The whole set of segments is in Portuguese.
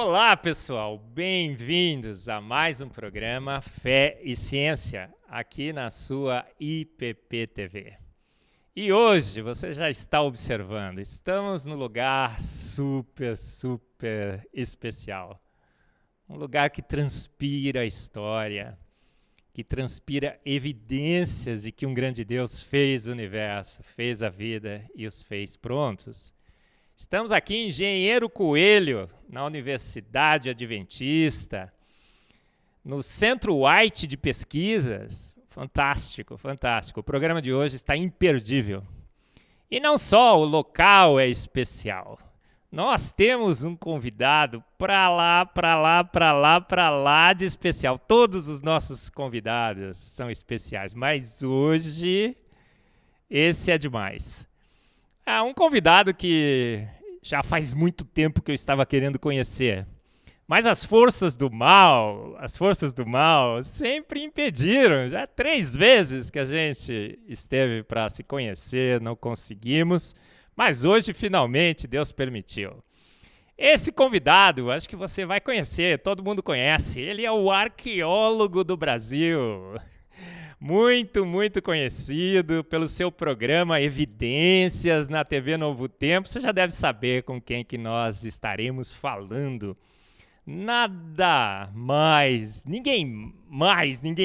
Olá, pessoal! Bem-vindos a mais um programa Fé e Ciência, aqui na sua IPP TV. E hoje, você já está observando, estamos num lugar super especial. Um lugar que transpira história, que transpira evidências de que um grande Deus fez o universo, fez a vida e os fez prontos. Estamos aqui em Engenheiro Coelho, na Universidade Adventista, no Centro White de Pesquisas. Fantástico, fantástico. O programa de hoje está imperdível. E não só o local é especial. Nós temos um convidado para lá de especial. Todos os nossos convidados são especiais, mas hoje esse é demais. Um convidado que já faz muito tempo que eu estava querendo conhecer. Mas as forças do mal sempre impediram. Já 3 vezes que a gente esteve para se conhecer, não conseguimos. Mas hoje, finalmente, Deus permitiu. Esse convidado, acho que você vai conhecer, todo mundo conhece. Ele é o arqueólogo do Brasil. Muito conhecido pelo seu programa Evidências na TV Novo Tempo. Você já deve saber com quem que nós estaremos falando. Nada mais, ninguém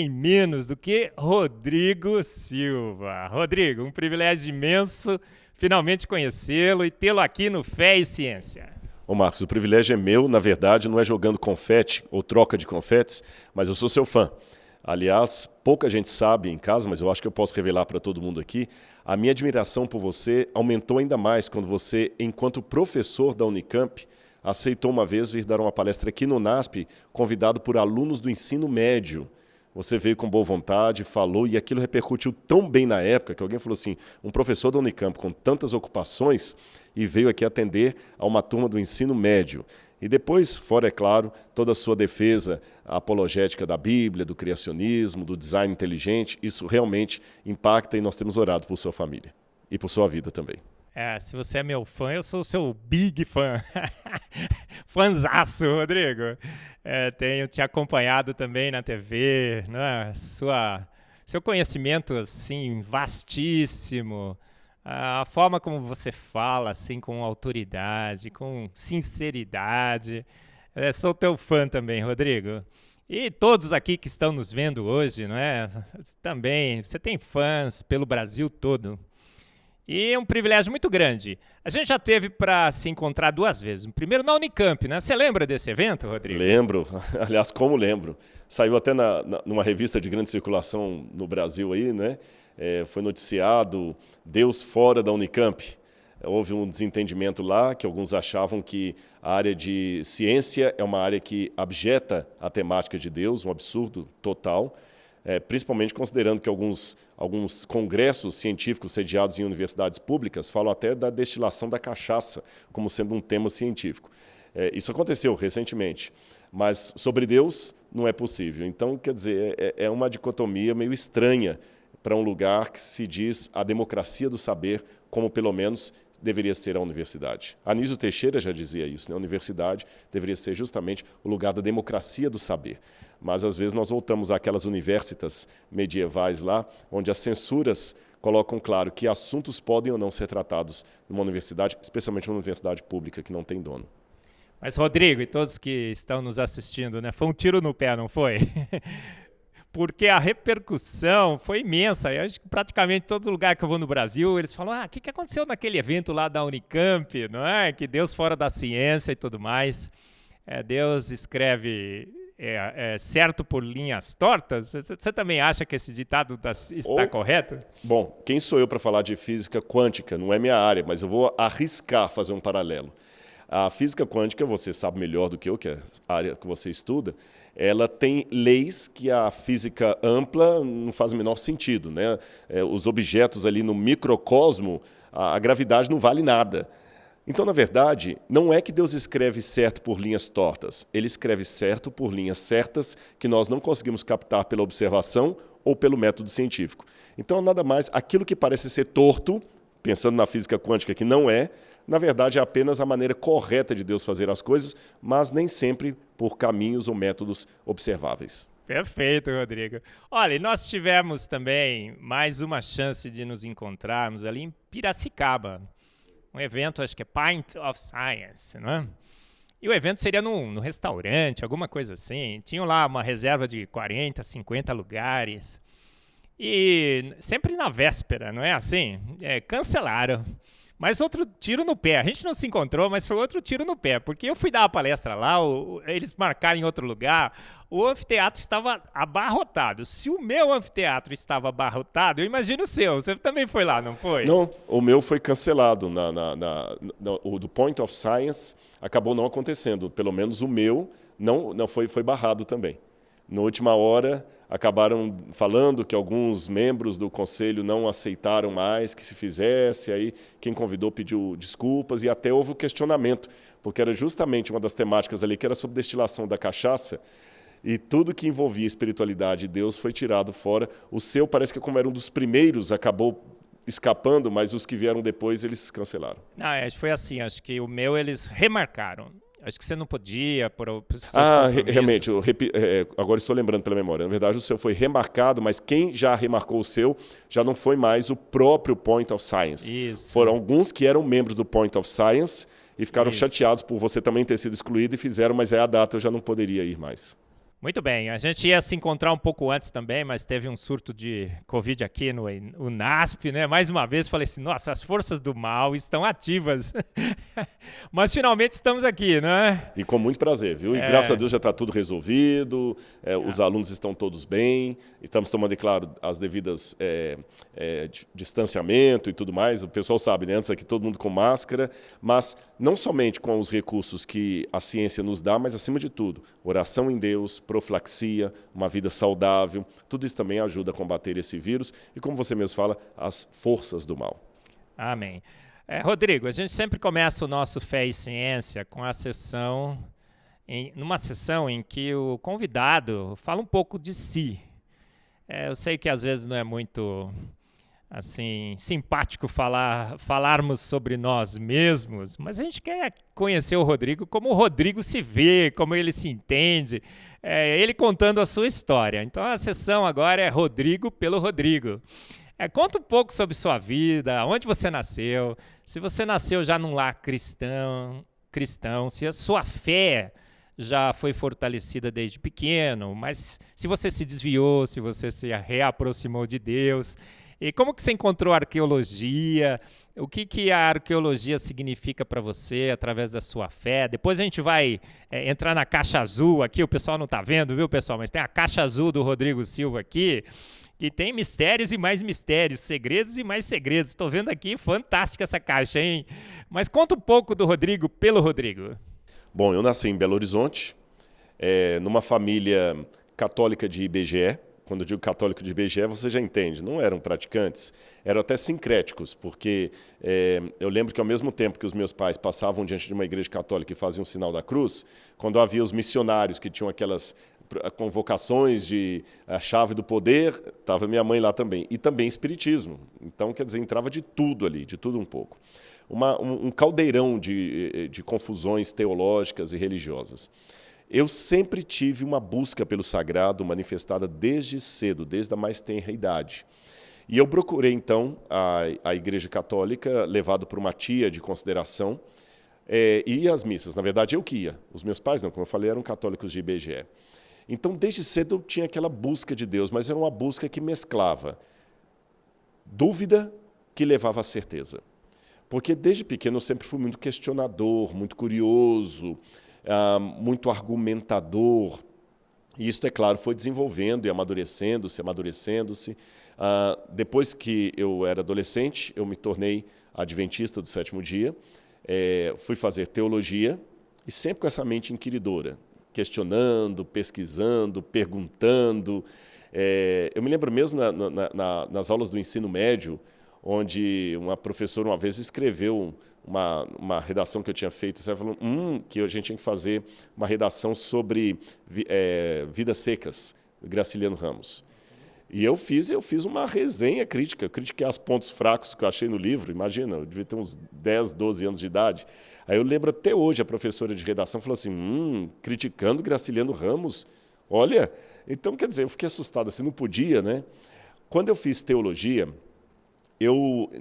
menos do que Rodrigo Silva. Rodrigo, um privilégio imenso finalmente conhecê-lo e tê-lo aqui no Fé e Ciência. Ô Marcos, o privilégio é meu, na verdade, não é jogando confete ou troca de confetes, mas eu sou seu fã. Aliás, pouca gente sabe em casa, mas eu acho que eu posso revelar para todo mundo aqui, a minha admiração por você aumentou ainda mais quando você, enquanto professor da Unicamp, aceitou uma vez vir dar uma palestra aqui no NASP, convidado por alunos do ensino médio. Você veio com boa vontade, falou, e aquilo repercutiu tão bem na época, que alguém falou assim, um professor da Unicamp com tantas ocupações, e veio aqui atender a uma turma do ensino médio. E depois, fora, é claro, toda a sua defesa apologética da Bíblia, do criacionismo, do design inteligente, isso realmente impacta e nós temos orado por sua família e por sua vida também. Se você é meu fã, eu sou o seu big fã. Fãzaço, Rodrigo. Tenho te acompanhado também na TV, né? Seu conhecimento, assim, vastíssimo. A forma como você fala, assim, com autoridade, com sinceridade. Sou teu fã também, Rodrigo. E todos aqui que estão nos vendo hoje, não é? Também, você tem fãs pelo Brasil todo. E é um privilégio muito grande. A gente já teve para se encontrar 2 vezes. Primeiro na Unicamp, né? Você lembra desse evento, Rodrigo? Lembro. Aliás, como lembro. Saiu até numa revista de grande circulação no Brasil aí, né? Foi noticiado Deus fora da Unicamp. Houve um desentendimento lá, que alguns achavam que a área de ciência é uma área que abjeta a temática de Deus, um absurdo total. Principalmente considerando que alguns congressos científicos sediados em universidades públicas falam até da destilação da cachaça como sendo um tema científico. Isso aconteceu recentemente, mas sobre Deus não é possível. Então, quer dizer, é uma dicotomia meio estranha para um lugar que se diz a democracia do saber, como pelo menos deveria ser a universidade. Anísio Teixeira já dizia isso, né? A universidade deveria ser justamente o lugar da democracia do saber. Mas, às vezes, nós voltamos àquelas universitas medievais lá, onde as censuras colocam claro que assuntos podem ou não ser tratados numa universidade, especialmente uma universidade pública que não tem dono. Mas, Rodrigo, e todos que estão nos assistindo, né? Foi um tiro no pé, não foi? Porque a repercussão foi imensa. Eu acho que praticamente todo lugar que eu vou no Brasil, eles falam, o que aconteceu naquele evento lá da Unicamp, não é? Que Deus fora da ciência e tudo mais. Deus escreve certo por linhas tortas. Você também acha que esse ditado está correto? Bom, quem sou eu para falar de física quântica? Não é minha área, mas eu vou arriscar fazer um paralelo. A física quântica, você sabe melhor do que eu, que é a área que você estuda, ela tem leis que a física ampla não faz o menor sentido, né? Os objetos ali no microcosmo, a gravidade não vale nada. Então, na verdade, não é que Deus escreve certo por linhas tortas. Ele escreve certo por linhas certas que nós não conseguimos captar pela observação ou pelo método científico. Então, nada mais, aquilo que parece ser torto pensando na física quântica, que não é, na verdade é apenas a maneira correta de Deus fazer as coisas, mas nem sempre por caminhos ou métodos observáveis. Perfeito, Rodrigo. Olha, e nós tivemos também mais uma chance de nos encontrarmos ali em Piracicaba. Um evento, acho que é Pint of Science, não é? E o evento seria num restaurante, alguma coisa assim. Tinham lá uma reserva de 40, 50 lugares. E sempre na véspera, não é assim? Cancelaram. Mas outro tiro no pé. A gente não se encontrou, mas foi outro tiro no pé. Porque eu fui dar uma palestra lá, eles marcaram em outro lugar, o anfiteatro estava abarrotado. Se o meu anfiteatro estava abarrotado, eu imagino o seu. Você também foi lá, não foi? Não, o meu foi cancelado. O do Point of Science acabou não acontecendo. Pelo menos o meu não foi barrado também. Na última hora, acabaram falando que alguns membros do conselho não aceitaram mais que se fizesse, aí quem convidou pediu desculpas e até houve o questionamento, porque era justamente uma das temáticas ali que era sobre destilação da cachaça, e tudo que envolvia espiritualidade e Deus foi tirado fora. O seu parece que, como era um dos primeiros, acabou escapando, mas os que vieram depois eles cancelaram. Acho que foi assim, acho que o meu eles remarcaram. Acho que você não podia, por seus realmente, agora estou lembrando pela memória. Na verdade, o seu foi remarcado, mas quem já remarcou o seu já não foi mais o próprio Point of Science. Isso. Foram alguns que eram membros do Point of Science e ficaram chateados por você também ter sido excluído e fizeram, mas a data eu já não poderia ir mais. Muito bem, a gente ia se encontrar um pouco antes também, mas teve um surto de Covid aqui no UNASP, né? Mais uma vez falei assim, nossa, as forças do mal estão ativas. Mas finalmente estamos aqui, né? E com muito prazer, viu? E graças a Deus já está tudo resolvido, os alunos estão todos bem, estamos tomando, é claro, as devidas distanciamento e tudo mais. O pessoal sabe, né? Antes aqui todo mundo com máscara, mas não somente com os recursos que a ciência nos dá, mas acima de tudo, oração em Deus, profilaxia, uma vida saudável, tudo isso também ajuda a combater esse vírus e, como você mesmo fala, as forças do mal. Amém. Rodrigo, a gente sempre começa o nosso Fé e Ciência com a numa sessão em que o convidado fala um pouco de si. Eu sei que às vezes não é muito assim simpático falarmos sobre nós mesmos, mas a gente quer conhecer o Rodrigo como o Rodrigo se vê, como ele se entende, ele contando a sua história. Então a sessão agora é Rodrigo pelo Rodrigo. Conta um pouco sobre sua vida, onde você nasceu, se você nasceu já num lar cristão, se a sua fé já foi fortalecida desde pequeno, mas se você se desviou, se você se reaproximou de Deus. E como que você encontrou a arqueologia? O que a arqueologia significa para você através da sua fé? Depois a gente vai entrar na caixa azul aqui, o pessoal não está vendo, viu, pessoal? Mas tem a caixa azul do Rodrigo Silva aqui, que tem mistérios e mais mistérios, segredos e mais segredos. Estou vendo aqui, fantástica essa caixa, hein? Mas conta um pouco do Rodrigo pelo Rodrigo. Bom, eu nasci em Belo Horizonte, numa família católica de IBGE. Quando eu digo católico de IBGE, você já entende, não eram praticantes, eram até sincréticos, porque eu lembro que ao mesmo tempo que os meus pais passavam diante de uma igreja católica e faziam o sinal da cruz, quando havia os missionários que tinham aquelas convocações de a chave do poder, estava minha mãe lá também, e também espiritismo. Então, quer dizer, entrava de tudo ali, de tudo um pouco. Um caldeirão de confusões teológicas e religiosas. Eu sempre tive uma busca pelo sagrado manifestada desde cedo, desde a mais tenra idade. E eu procurei, então, a Igreja Católica, levado por uma tia de consideração, e as missas. Na verdade, eu que ia. Os meus pais, não, como eu falei, eram católicos de IBGE. Então, desde cedo, eu tinha aquela busca de Deus, mas era uma busca que mesclava dúvida que levava à certeza. Porque, desde pequeno, eu sempre fui muito questionador, muito curioso, muito argumentador, e isso, é claro, foi desenvolvendo e amadurecendo-se. Depois que eu era adolescente, eu me tornei adventista do sétimo dia, fui fazer teologia, e sempre com essa mente inquiridora, questionando, pesquisando, perguntando. Eu me lembro mesmo nas aulas do ensino médio, onde uma professora uma vez escreveu uma redação que eu tinha feito, você falou que a gente tinha que fazer uma redação sobre Vidas Secas, Graciliano Ramos. E eu fiz uma resenha crítica, eu critiquei os pontos fracos que eu achei no livro, imagina, eu devia ter uns 10, 12 anos de idade. Aí eu lembro até hoje, a professora de redação falou assim, criticando Graciliano Ramos, olha, então quer dizer, eu fiquei assustado, assim, não podia, né? Quando eu fiz teologia,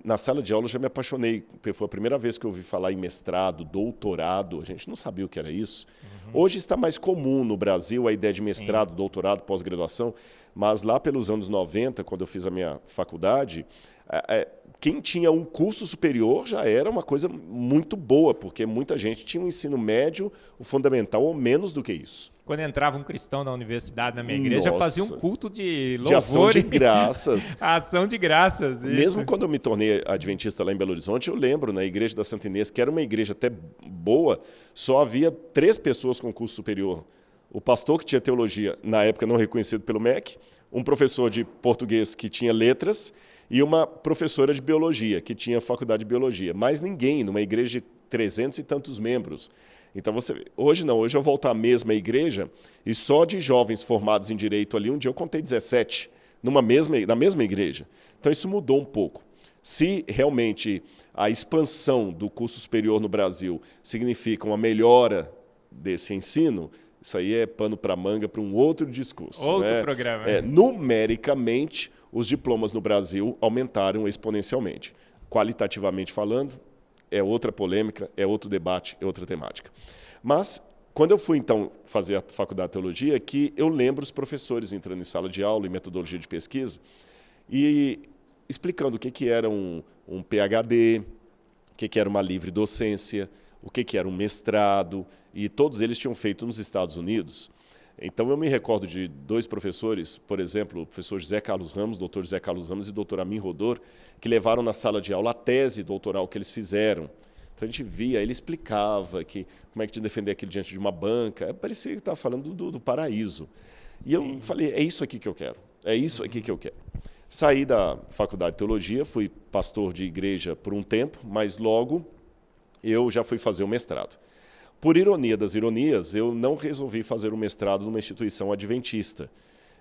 na sala de aula, já me apaixonei, porque foi a primeira vez que eu ouvi falar em mestrado, doutorado, a gente não sabia o que era isso. Hoje está mais comum no Brasil a ideia de mestrado, Sim. doutorado, pós-graduação, mas lá pelos anos 90, quando eu fiz a minha faculdade, quem tinha um curso superior já era uma coisa muito boa, porque muita gente tinha um ensino médio, o fundamental, ou menos do que isso. Quando entrava um cristão na universidade, na minha igreja, fazia um culto de louvor. De ação de graças. A ação de graças. Isso. Mesmo quando eu me tornei adventista lá em Belo Horizonte, eu lembro, na igreja da Santa Inês, que era uma igreja até boa, só havia 3 pessoas com curso superior. O pastor que tinha teologia, na época não reconhecido pelo MEC, um professor de português que tinha letras e uma professora de biologia, que tinha faculdade de biologia. Mais ninguém, numa igreja de 300 e tantos membros. Então, hoje não, hoje eu volto à mesma igreja e só de jovens formados em direito ali, um dia eu contei 17, na mesma igreja. Então, isso mudou um pouco. Se realmente a expansão do curso superior no Brasil significa uma melhora desse ensino, isso aí é pano para manga para um outro discurso. Outro programa. Numericamente, os diplomas no Brasil aumentaram exponencialmente. Qualitativamente falando, é outra polêmica, é outro debate, é outra temática. Mas, quando eu fui, então, fazer a faculdade de teologia, que eu lembro os professores entrando em sala de aula, em metodologia de pesquisa, e explicando o que era um PhD, o que era uma livre docência, o que era um mestrado, e todos eles tinham feito nos Estados Unidos. Então, eu me recordo de 2 professores, por exemplo, o professor José Carlos Ramos, doutor José Carlos Ramos e o doutor Amin Rodor, que levaram na sala de aula a tese doutoral que eles fizeram. Então, a gente via, ele explicava como é que tinha que defender aquilo diante de uma banca. Parecia que estava falando do paraíso. E eu falei, é isso aqui que eu quero, é isso aqui que eu quero. Saí da faculdade de teologia, fui pastor de igreja por um tempo, mas logo eu já fui fazer o mestrado. Por ironia das ironias, eu não resolvi fazer o mestrado numa instituição adventista.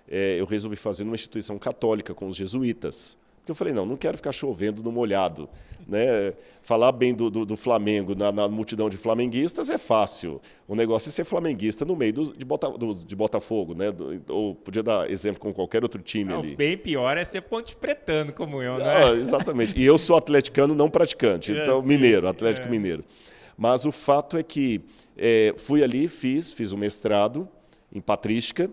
Eu resolvi fazer numa instituição católica, com os jesuítas. Porque eu falei, não quero ficar chovendo no molhado. Né? Falar bem do Flamengo na multidão de flamenguistas é fácil. O negócio é ser flamenguista no meio de Botafogo. Né? Ou podia dar exemplo com qualquer outro time ali. Bem pior é ser ponte pretano, como eu, né? Exatamente. E eu sou atleticano não praticante. Então, mineiro, Atlético Mineiro. Mas o fato é que fui ali, fiz o mestrado em patrística.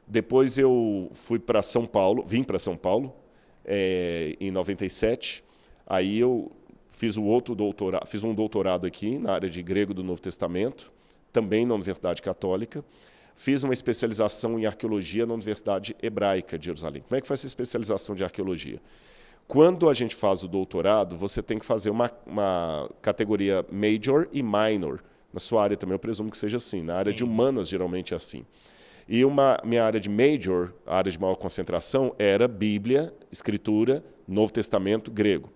Depois eu vim para São Paulo em 97. Aí eu fiz um doutorado aqui na área de grego do Novo Testamento, também na Universidade Católica. Fiz uma especialização em arqueologia na Universidade Hebraica de Jerusalém. Como é que faz essa especialização de arqueologia? Quando a gente faz o doutorado, você tem que fazer uma categoria major e minor. Na sua área também eu presumo que seja assim. Na área de humanas, geralmente é assim. E minha área de major, a área de maior concentração, era Bíblia, Escritura, Novo Testamento, grego.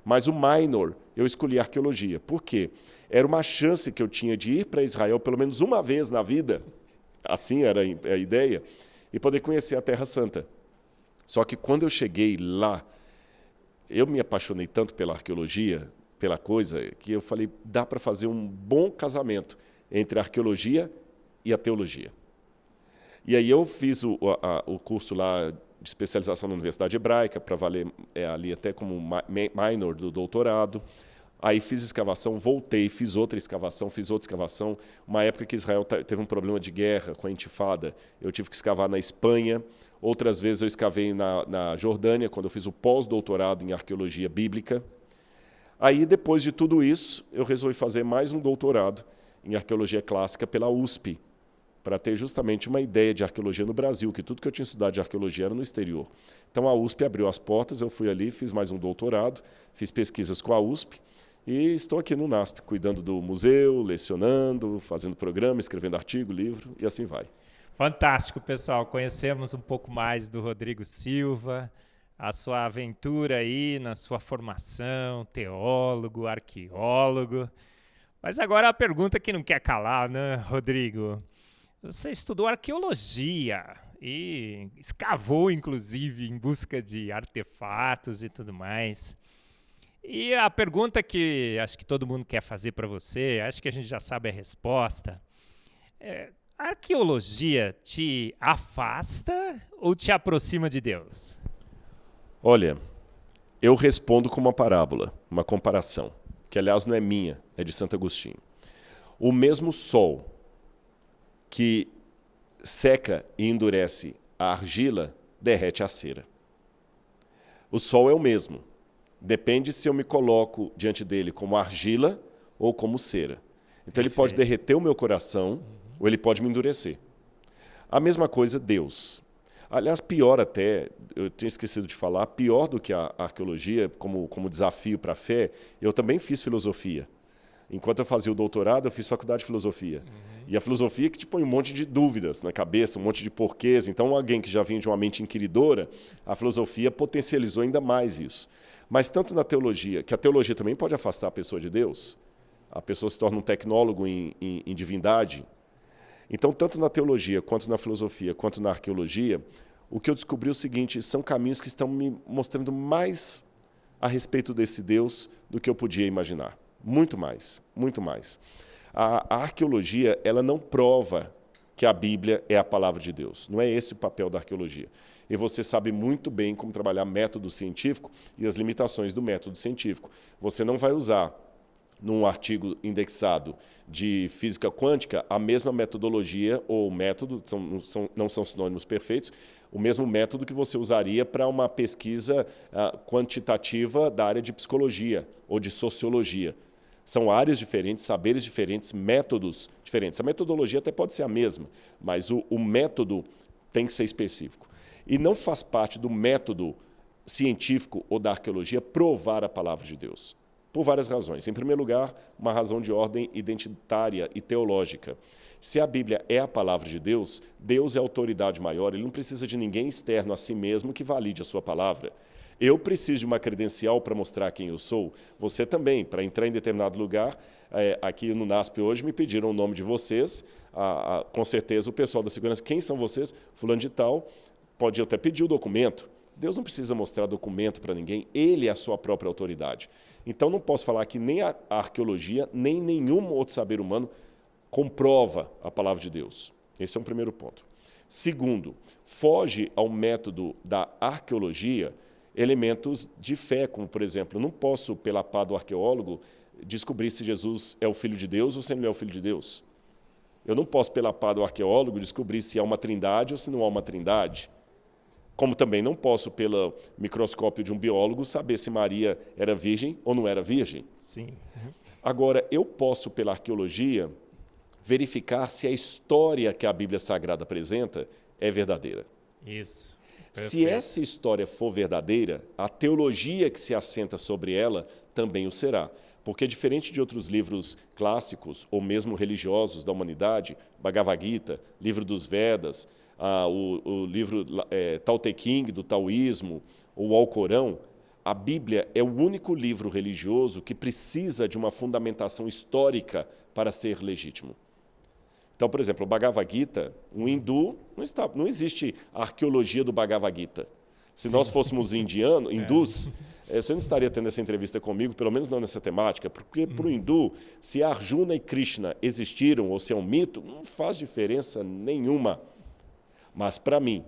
Mas o minor, eu escolhi arqueologia. Por quê? Era uma chance que eu tinha de ir para Israel pelo menos uma vez na vida, assim era a ideia, e poder conhecer a Terra Santa. Só que quando eu cheguei lá, eu me apaixonei tanto pela arqueologia, pela coisa, que eu falei, dá para fazer um bom casamento entre a arqueologia e a teologia. E aí eu fiz o curso lá de especialização na Universidade Hebraica, para valer ali até como minor do doutorado. Aí fiz escavação, voltei, fiz outra escavação. Uma época que Israel teve um problema de guerra com a intifada, eu tive que escavar na Espanha. Outras vezes eu escavei na Jordânia, quando eu fiz o pós-doutorado em arqueologia bíblica. Aí, depois de tudo isso, eu resolvi fazer mais um doutorado em arqueologia clássica pela USP, para ter justamente uma ideia de arqueologia no Brasil, que tudo que eu tinha estudado de arqueologia era no exterior. Então a USP abriu as portas, eu fui ali, fiz mais um doutorado, fiz pesquisas com a USP e estou aqui no NASP, cuidando do museu, lecionando, fazendo programa, escrevendo artigo, livro e assim vai. Fantástico, pessoal. Conhecemos um pouco mais do Rodrigo Silva, a sua aventura aí na sua formação, teólogo, arqueólogo. Mas agora a pergunta que não quer calar, né, Rodrigo? Você estudou arqueologia e escavou, inclusive, em busca de artefatos e tudo mais. E a pergunta que acho que todo mundo quer fazer para você, acho que a gente já sabe a resposta, a arqueologia te afasta ou te aproxima de Deus? Olha, eu respondo com uma parábola, uma comparação, que aliás não é minha, é de Santo Agostinho. O mesmo sol que seca e endurece a argila, derrete a cera. O sol é o mesmo. Depende se eu me coloco diante dele como argila ou como cera. Então ele pode derreter o meu coração ou ele pode me endurecer. A mesma coisa Deus. Aliás, pior até, eu tinha esquecido de falar, pior do que a arqueologia como desafio para a fé, eu também fiz filosofia. Enquanto eu fazia o doutorado, eu fiz faculdade de filosofia. E a filosofia que te põe um monte de dúvidas na cabeça, um monte de porquês. Então, alguém que já vinha de uma mente inquiridora, a filosofia potencializou ainda mais isso. Mas tanto na teologia, que a teologia também pode afastar a pessoa de Deus, a pessoa se torna um tecnólogo em divindade. Então, tanto na teologia, quanto na filosofia, quanto na arqueologia, o que eu descobri é o seguinte, são caminhos que estão me mostrando mais a respeito desse Deus do que eu podia imaginar. Muito mais, muito mais. A arqueologia, ela não prova que a Bíblia é a palavra de Deus. Não é esse o papel da arqueologia. E você sabe muito bem como trabalhar método científico e as limitações do método científico. Você não vai usar, num artigo indexado de física quântica, a mesma metodologia ou método, não são sinônimos perfeitos, o mesmo método que você usaria para uma pesquisa quantitativa da área de psicologia ou de sociologia. São áreas diferentes, saberes diferentes, métodos diferentes. A metodologia até pode ser a mesma, mas o método tem que ser específico. E não faz parte do método científico ou da arqueologia provar a palavra de Deus, por várias razões. Em primeiro lugar, uma razão de ordem identitária e teológica. Se a Bíblia é a palavra de Deus, Deus é a autoridade maior, ele não precisa de ninguém externo a si mesmo que valide a sua palavra. Eu preciso de uma credencial para mostrar quem eu sou. Você também, para entrar em determinado lugar, aqui no NASP hoje me pediram o nome de vocês, com certeza o pessoal da segurança, quem são vocês? Fulano de tal, pode até pedir o documento. Deus não precisa mostrar documento para ninguém, ele é a sua própria autoridade. Então não posso falar que nem a arqueologia, nem nenhum outro saber humano comprova a palavra de Deus. Esse é um primeiro ponto. Segundo, foge ao método da arqueologia elementos de fé, como, por exemplo, não posso, pela pá do arqueólogo, descobrir se Jesus é o Filho de Deus ou se ele não é o Filho de Deus. Eu não posso, pela pá do arqueólogo, descobrir se há uma trindade ou se não há uma trindade. Como também não posso, pelo microscópio de um biólogo, saber se Maria era virgem ou não era virgem. Sim. Agora, eu posso, pela arqueologia, verificar se a história que a Bíblia Sagrada apresenta é verdadeira. Isso. Se essa história for verdadeira, a teologia que se assenta sobre ela também o será. Porque, diferente de outros livros clássicos ou mesmo religiosos da humanidade, Bhagavad Gita, livro dos Vedas, o livro Tao Te Ching, do taoísmo, ou o Alcorão, a Bíblia é o único livro religioso que precisa de uma fundamentação histórica para ser legítimo. Então, por exemplo, o Bhagavad Gita, um hindu, não existe a arqueologia do Bhagavad Gita. Se nós fôssemos hindus, você não estaria tendo essa entrevista comigo, pelo menos não nessa temática, porque para o hindu, se Arjuna e Krishna existiram ou se é um mito, não faz diferença nenhuma. Mas para mim,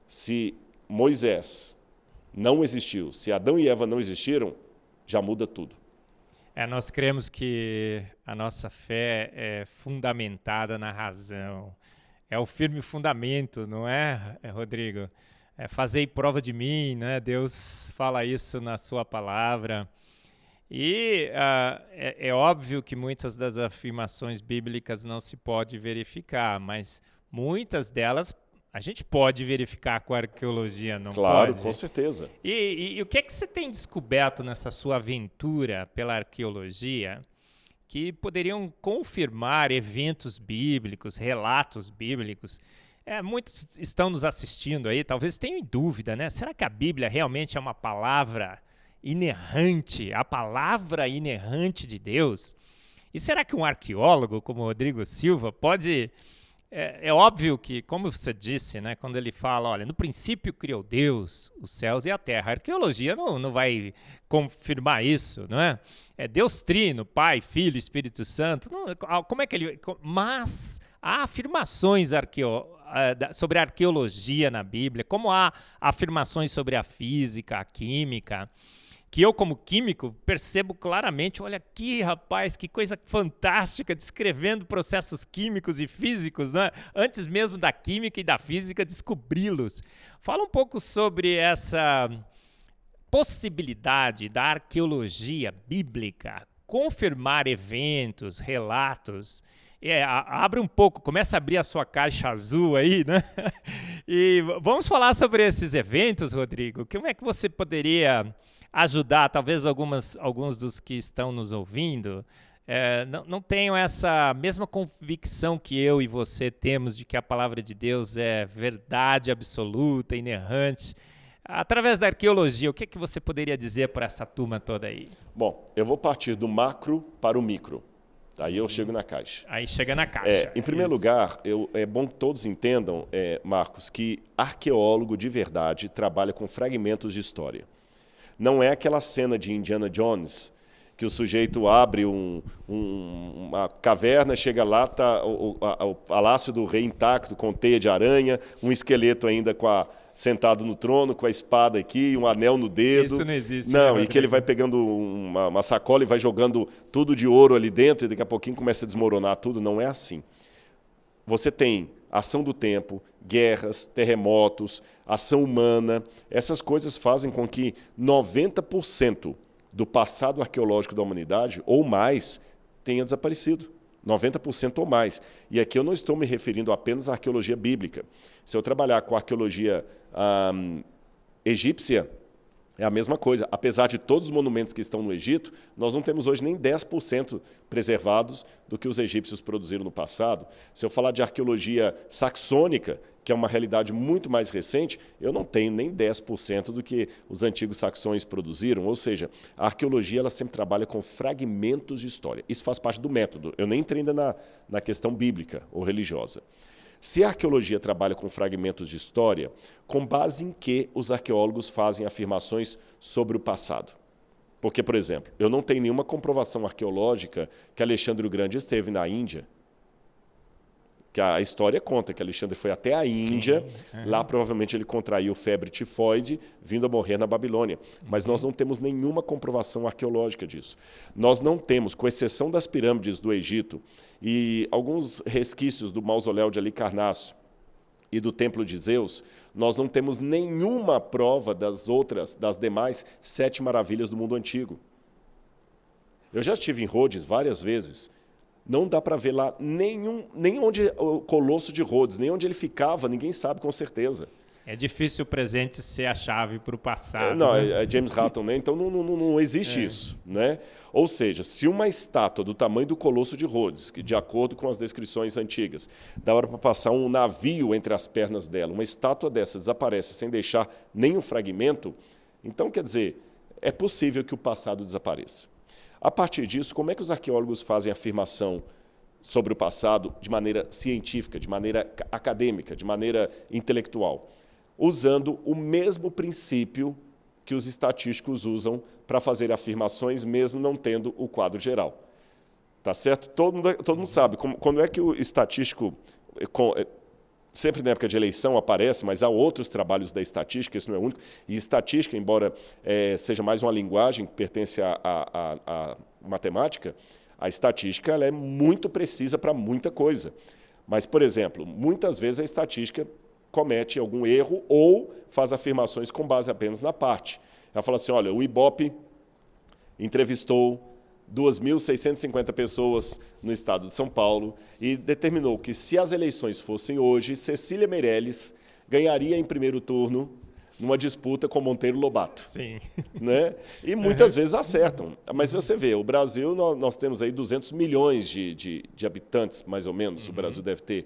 se Moisés não existiu, se Adão e Eva não existiram, já muda tudo. Nós cremos que a nossa fé é fundamentada na razão. É o firme fundamento, não é, Rodrigo? Fazei prova de mim, né? Deus fala isso na sua palavra. E é óbvio que muitas das afirmações bíblicas não se pode verificar, mas muitas delas a gente pode verificar com a arqueologia, não pode? Claro, com certeza. E o que é que você tem descoberto nessa sua aventura pela arqueologia que poderiam confirmar eventos bíblicos, relatos bíblicos? Muitos estão nos assistindo aí, talvez tenham dúvida, né? Será que a Bíblia realmente é uma palavra inerrante, a palavra inerrante de Deus? E será que um arqueólogo como Rodrigo Silva pode É óbvio que, como você disse, né, quando ele fala, olha, no princípio criou Deus os céus e a terra, a arqueologia não vai confirmar isso, não é? É Deus Trino, Pai, Filho, Espírito Santo. Não, como é que ele... Mas há afirmações sobre a arqueologia na Bíblia, como há afirmações sobre a física, a química, que eu, como químico, percebo claramente, olha aqui, rapaz, que coisa fantástica, descrevendo processos químicos e físicos, né? Antes mesmo da química e da física descobri-los. Fala um pouco sobre essa possibilidade da arqueologia bíblica confirmar eventos, relatos. Abre um pouco, começa a abrir a sua caixa azul aí, né? E vamos falar sobre esses eventos, Rodrigo. Como é que você poderia ajudar, talvez alguns dos que estão nos ouvindo, não tenham essa mesma convicção que eu e você temos de que a palavra de Deus é verdade absoluta, inerrante. Através da arqueologia, o que é que você poderia dizer para essa turma toda aí? Bom, eu vou partir do macro para o micro. Aí eu chego na caixa. Aí chega na caixa. Em primeiro lugar, é bom que todos entendam, Marcos, que arqueólogo de verdade trabalha com fragmentos de história. Não é aquela cena de Indiana Jones, que o sujeito abre uma caverna, chega lá, está o palácio do rei intacto, com teia de aranha, um esqueleto ainda sentado no trono, com a espada aqui, um anel no dedo. Isso não existe. Não, né, e que ele vai pegando uma sacola e vai jogando tudo de ouro ali dentro, e daqui a pouquinho começa a desmoronar tudo. Não é assim. Você tem ação do tempo, guerras, terremotos, ação humana. Essas coisas fazem com que 90% do passado arqueológico da humanidade, ou mais, tenha desaparecido. 90% ou mais. E aqui eu não estou me referindo apenas à arqueologia bíblica. Se eu trabalhar com a arqueologia egípcia, é a mesma coisa. Apesar de todos os monumentos que estão no Egito, nós não temos hoje nem 10% preservados do que os egípcios produziram no passado. Se eu falar de arqueologia saxônica, que é uma realidade muito mais recente, eu não tenho nem 10% do que os antigos saxões produziram. Ou seja, a arqueologia ela sempre trabalha com fragmentos de história. Isso faz parte do método. Eu nem entrei ainda na questão bíblica ou religiosa. Se a arqueologia trabalha com fragmentos de história, com base em que os arqueólogos fazem afirmações sobre o passado? Porque, por exemplo, eu não tenho nenhuma comprovação arqueológica que Alexandre o Grande esteve na Índia. Que a história conta que Alexandre foi até a Índia, lá provavelmente ele contraiu febre tifoide, vindo a morrer na Babilônia. Mas nós não temos nenhuma comprovação arqueológica disso. Nós não temos, com exceção das pirâmides do Egito e alguns resquícios do mausoléu de Halicarnasso e do templo de Zeus, nós não temos nenhuma prova das demais 7 maravilhas do mundo antigo. Eu já estive em Rhodes várias vezes. Não dá para ver lá nem onde o Colosso de Rhodes, nem onde ele ficava, ninguém sabe com certeza. É difícil o presente ser a chave para o passado. Não, né? é James Hutton, né? Então não existe isso. Né? Ou seja, se uma estátua do tamanho do Colosso de Rhodes, que de acordo com as descrições antigas, dá hora para passar um navio entre as pernas dela, uma estátua dessa desaparece sem deixar nenhum fragmento, então quer dizer, é possível que o passado desapareça. A partir disso, como é que os arqueólogos fazem afirmação sobre o passado de maneira científica, de maneira acadêmica, de maneira intelectual? Usando o mesmo princípio que os estatísticos usam para fazer afirmações, mesmo não tendo o quadro geral. Tá certo? Todo mundo sabe quando é que o estatístico, sempre na época de eleição aparece, mas há outros trabalhos da estatística, isso não é único. E estatística, embora seja mais uma linguagem que pertence à matemática, a estatística ela é muito precisa para muita coisa. Mas, por exemplo, muitas vezes a estatística comete algum erro ou faz afirmações com base apenas na parte. Ela fala assim, olha, o Ibope entrevistou 2.650 pessoas no estado de São Paulo e determinou que, se as eleições fossem hoje, Cecília Meirelles ganharia em primeiro turno numa disputa com Monteiro Lobato. Sim. Né? E muitas vezes acertam. Mas você vê, o Brasil, nós temos aí 200 milhões de habitantes, mais ou menos, o Brasil deve ter.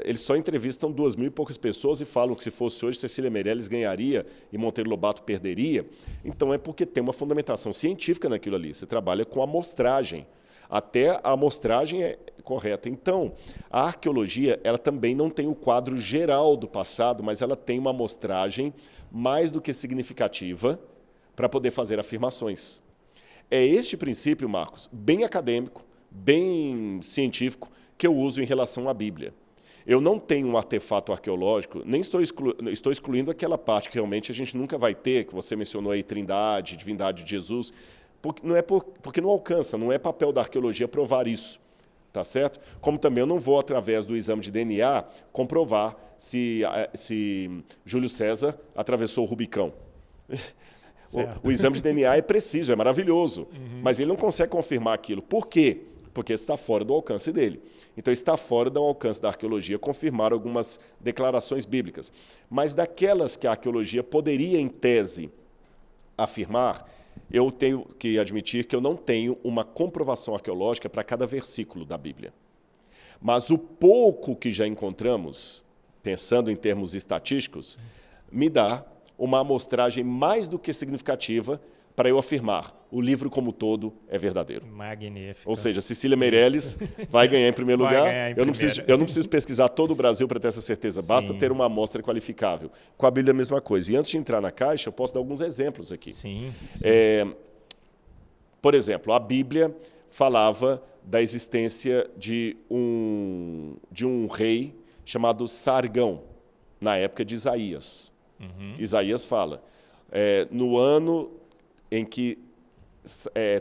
Eles só entrevistam 2.000 e poucas pessoas e falam que, se fosse hoje, Cecília Meirelles ganharia e Monteiro Lobato perderia. Então é porque tem uma fundamentação científica naquilo ali. Você trabalha com amostragem. Até a amostragem correta. Então, a arqueologia ela também não tem o quadro geral do passado, mas ela tem uma amostragem mais do que significativa para poder fazer afirmações. É este princípio, Marcos, bem acadêmico, bem científico, que eu uso em relação à Bíblia. Eu não tenho um artefato arqueológico, nem estou excluindo aquela parte que realmente a gente nunca vai ter, que você mencionou aí, Trindade, divindade de Jesus, porque não alcança, não é papel da arqueologia provar isso, tá certo? Como também eu não vou, através do exame de DNA, comprovar se Júlio César atravessou o Rubicão. O exame de DNA é preciso, é maravilhoso, mas ele não consegue confirmar aquilo. Por quê? Porque está fora do alcance dele. Então, está fora do alcance da arqueologia confirmar algumas declarações bíblicas. Mas daquelas que a arqueologia poderia, em tese, afirmar, eu tenho que admitir que eu não tenho uma comprovação arqueológica para cada versículo da Bíblia. Mas o pouco que já encontramos, pensando em termos estatísticos, me dá uma amostragem mais do que significativa para eu afirmar, o livro como todo é verdadeiro. Magnífico. Ou seja, Cecília Meirelles vai ganhar em primeiro lugar. Eu não preciso pesquisar todo o Brasil para ter essa certeza, basta ter uma amostra qualificável. Com a Bíblia é a mesma coisa. E antes de entrar na caixa, eu posso dar alguns exemplos aqui. Sim. Por exemplo, a Bíblia falava da existência de um rei chamado Sargão, na época de Isaías. Isaías fala, no ano em que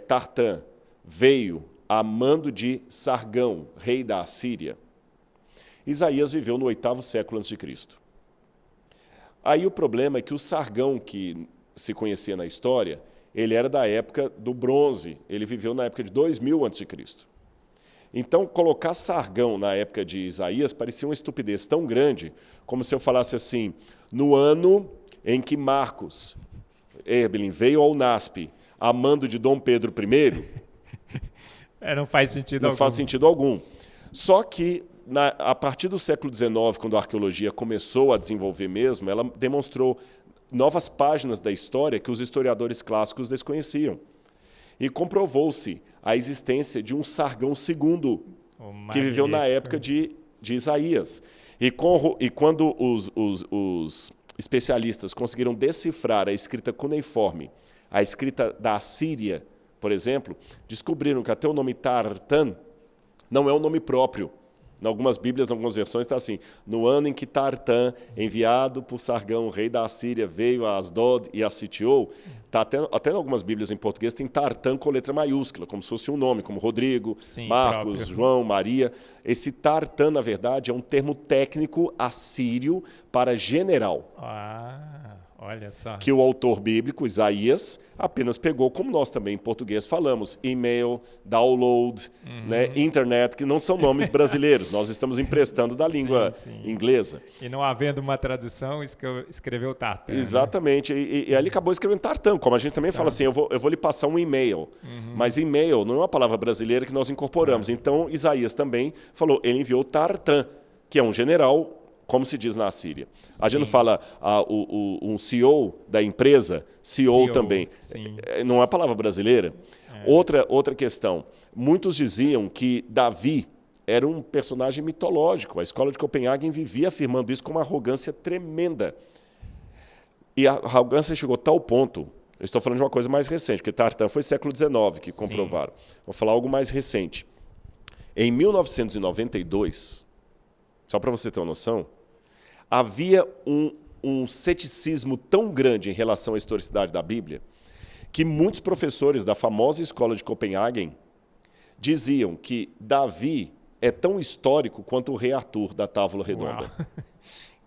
Tartã veio a mando de Sargão, rei da Assíria. Isaías viveu no 8º século a.C. Aí o problema é que o Sargão, que se conhecia na história, ele era da época do bronze, ele viveu na época de 2000 a.C. Então, colocar Sargão na época de Isaías parecia uma estupidez tão grande, como se eu falasse assim, no ano em que Marcos Erbelin veio ao NASP a mando de Dom Pedro I, não faz sentido não algum. faz sentido algum. Só que, a partir do século XIX, quando a arqueologia começou a desenvolver mesmo, ela demonstrou novas páginas da história que os historiadores clássicos desconheciam. E comprovou-se a existência de um Sargão II, que viveu na época de Isaías. E quando os especialistas conseguiram decifrar a escrita cuneiforme, a escrita da Assíria, por exemplo, descobriram que até o nome Tartã não é um nome próprio. Em algumas Bíblias, em algumas versões, está assim, no ano em que Tartã, enviado por Sargão, rei da Assíria, veio a Asdod e a sitiou, tá até em algumas Bíblias em português tem Tartã com letra maiúscula, como se fosse um nome, como Rodrigo, Marcos, próprio. João, Maria. Esse Tartã, na verdade, é um termo técnico assírio para general. Olha só. Que o autor bíblico, Isaías, apenas pegou, como nós também em português falamos, e-mail, download, internet, que não são nomes brasileiros. Nós estamos emprestando da língua inglesa. E não havendo uma tradução, escreveu Tartã. Exatamente. Né? E ele acabou escrevendo Tartã, como a gente também fala assim, eu vou lhe passar um e-mail. Mas e-mail não é uma palavra brasileira que nós incorporamos. Então, Isaías também falou, ele enviou Tartã, que é um general, como se diz na Assíria. A gente fala um CEO da empresa, CEO também. Não é a palavra brasileira. Outra questão. Muitos diziam que Davi era um personagem mitológico. A escola de Copenhague vivia afirmando isso com uma arrogância tremenda. E a arrogância chegou a tal ponto, eu estou falando de uma coisa mais recente, porque Tartã foi século XIX que comprovaram. Vou falar algo mais recente. Em 1992, só para você ter uma noção, havia um ceticismo tão grande em relação à historicidade da Bíblia que muitos professores da famosa escola de Copenhague diziam que Davi é tão histórico quanto o rei Arthur da Távola Redonda. Uau.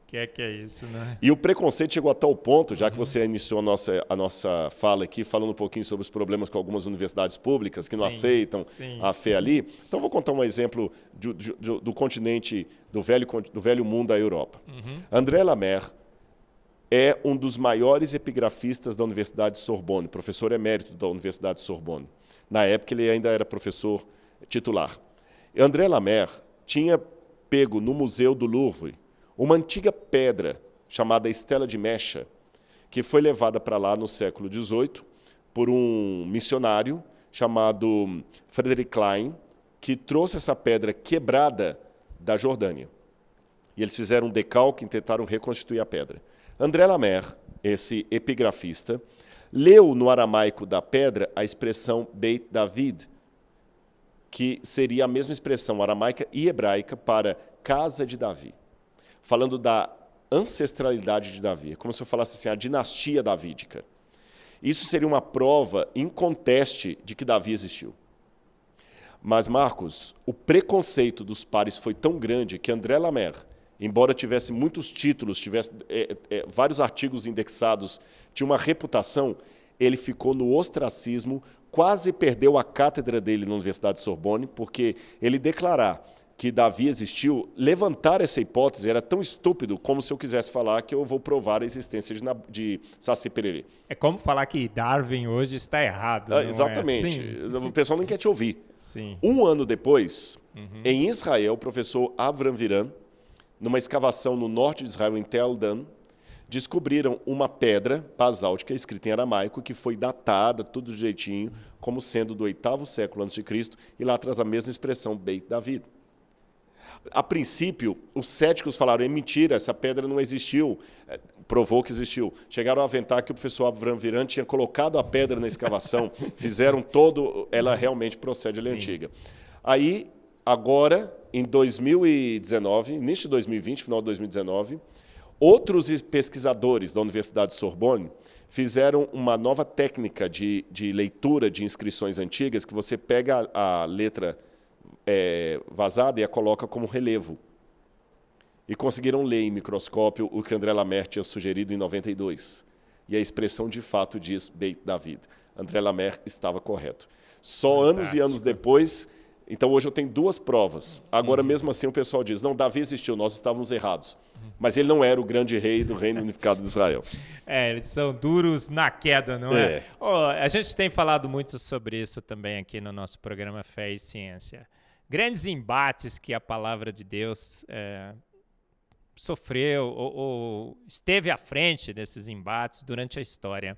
Que é isso, né? E o preconceito chegou a tal ponto, já que você iniciou a nossa fala aqui, falando um pouquinho sobre os problemas com algumas universidades públicas que não aceitam a fé ali. Então, vou contar um exemplo do continente, do velho mundo da Europa. André Lamer é um dos maiores epigrafistas da Universidade de Sorbonne, professor emérito da Universidade de Sorbonne. Na época, ele ainda era professor titular. André Lamer tinha pego no Museu do Louvre uma antiga pedra chamada Estela de Mecha, que foi levada para lá no século XVIII por um missionário chamado Frederick Klein, que trouxe essa pedra quebrada da Jordânia. E eles fizeram um decalque e tentaram reconstituir a pedra. André Lamer, esse epigrafista, leu no aramaico da pedra a expressão Beit David, que seria a mesma expressão aramaica e hebraica para casa de Davi, falando da ancestralidade de Davi, como se eu falasse assim, a dinastia davídica. Isso seria uma prova inconteste de que Davi existiu. Mas, Marcos, o preconceito dos pares foi tão grande que André Lamer, embora tivesse muitos títulos, tivesse vários artigos indexados, tinha uma reputação, ele ficou no ostracismo, quase perdeu a cátedra dele na Universidade de Sorbonne, porque ele declarar que Davi existiu, levantar essa hipótese era tão estúpido como se eu quisesse falar que eu vou provar a existência de Saci Pererê. É como falar que Darwin hoje está errado. Exatamente. É assim? O pessoal não quer te ouvir. Sim. Um ano depois, em Israel, o professor Avram Viran, numa escavação no norte de Israel, em Tel Dan, descobriram uma pedra basáltica escrita em aramaico que foi datada, tudo direitinho, como sendo do 8º século a.C., e lá traz a mesma expressão, Beit David. A princípio, os céticos falaram, é mentira, essa pedra não existiu, provou que existiu. Chegaram a aventar que o professor Avram Viran tinha colocado a pedra na escavação, fizeram todo, ela realmente procede, ela é antiga. Aí, agora, em 2019, início de 2020, final de 2019, outros pesquisadores da Universidade de Sorbonne fizeram uma nova técnica de leitura de inscrições antigas, que você pega a letra vazada e a coloca como relevo. E conseguiram ler em microscópio o que André Lamer tinha sugerido em 92. E a expressão de fato diz Beit David. André Lamer estava correto. Só anos e anos depois, então hoje eu tenho duas provas. Agora mesmo assim o pessoal diz, não, Davi existiu, nós estávamos errados. Mas ele não era o grande rei do Reino Unificado de Israel. Eles são duros na queda, não é? A gente tem falado muito sobre isso também aqui no nosso programa Fé e Ciência. Grandes embates que a palavra de Deus sofreu ou esteve à frente desses embates durante a história.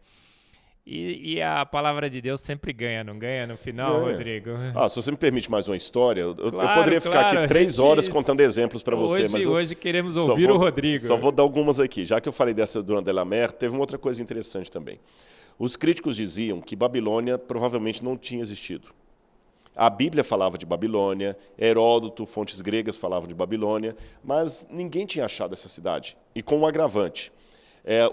E a palavra de Deus sempre ganha, não ganha no final, Rodrigo? Se você me permite mais uma história, eu poderia ficar aqui 3 horas contando exemplos para você. Mas hoje queremos ouvir o Rodrigo. Só vou dar algumas aqui. Já que eu falei dessa do André Lamer, teve uma outra coisa interessante também. Os críticos diziam que Babilônia provavelmente não tinha existido. A Bíblia falava de Babilônia, Heródoto, fontes gregas falavam de Babilônia, mas ninguém tinha achado essa cidade. E com um agravante,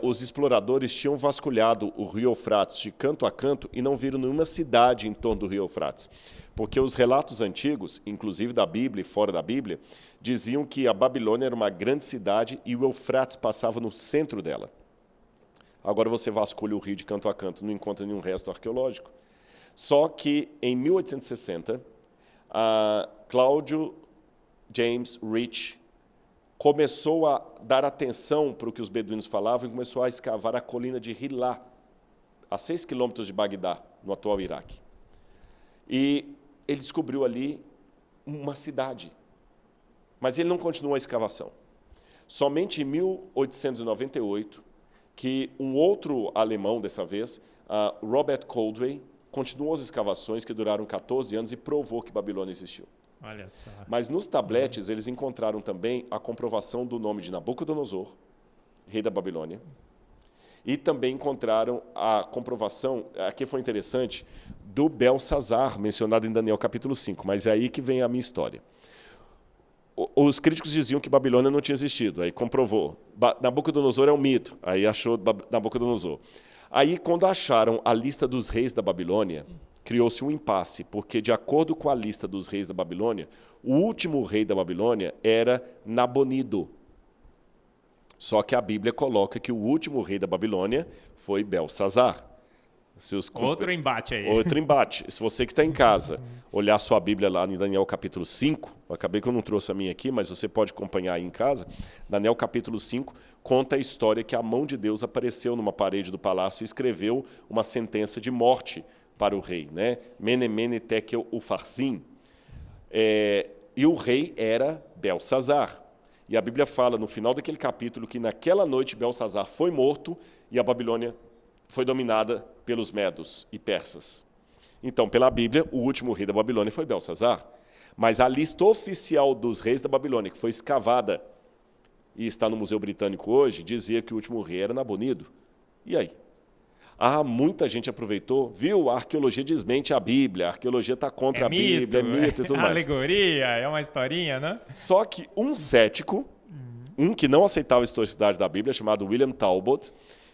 os exploradores tinham vasculhado o rio Eufrates de canto a canto e não viram nenhuma cidade em torno do rio Eufrates. Porque os relatos antigos, inclusive da Bíblia e fora da Bíblia, diziam que a Babilônia era uma grande cidade e o Eufrates passava no centro dela. Agora você vasculha o rio de canto a canto, não encontra nenhum resto arqueológico. Só que, em 1860, Cláudio James Rich começou a dar atenção para o que os beduínos falavam e começou a escavar a colina de Hilá, a 6 quilômetros de Bagdá, no atual Iraque. E ele descobriu ali uma cidade, mas ele não continuou a escavação. Somente em 1898, que um outro alemão, dessa vez, Robert Coldway, continuou as escavações que duraram 14 anos e provou que Babilônia existiu. Olha só. Mas nos tabletes eles encontraram também a comprovação do nome de Nabucodonosor, rei da Babilônia, e também encontraram a comprovação, aqui foi interessante, do Belsazar, mencionado em Daniel capítulo 5, mas é aí que vem a minha história. Os críticos diziam que Babilônia não tinha existido, aí comprovou. Nabucodonosor é um mito, aí achou Nabucodonosor. Aí, quando acharam a lista dos reis da Babilônia, criou-se um impasse, porque, de acordo com a lista dos reis da Babilônia, o último rei da Babilônia era Nabonido. Só que a Bíblia coloca que o último rei da Babilônia foi Belsazar. Outro embate aí. Outro embate. Se você que está em casa olhar sua Bíblia lá em Daniel capítulo 5, acabei que eu não trouxe a minha aqui, mas você pode acompanhar aí em casa, Daniel capítulo 5 conta a história que a mão de Deus apareceu numa parede do palácio e escreveu uma sentença de morte para o rei, né? Mene, mene, tekel, ufarsin. E o rei era Belsazar. E a Bíblia fala no final daquele capítulo que naquela noite Belsazar foi morto e a Babilônia foi dominada pelos medos e persas. Então, pela Bíblia, o último rei da Babilônia foi Belsazar. Mas a lista oficial dos reis da Babilônia, que foi escavada e está no Museu Britânico hoje, dizia que o último rei era Nabonido. E aí? Muita gente aproveitou, viu? A arqueologia desmente a Bíblia, a arqueologia está contra a Bíblia, é mito e tudo mais. Alegoria, é uma historinha, né? Só que um cético, um que não aceitava a historicidade da Bíblia, chamado William Talbot,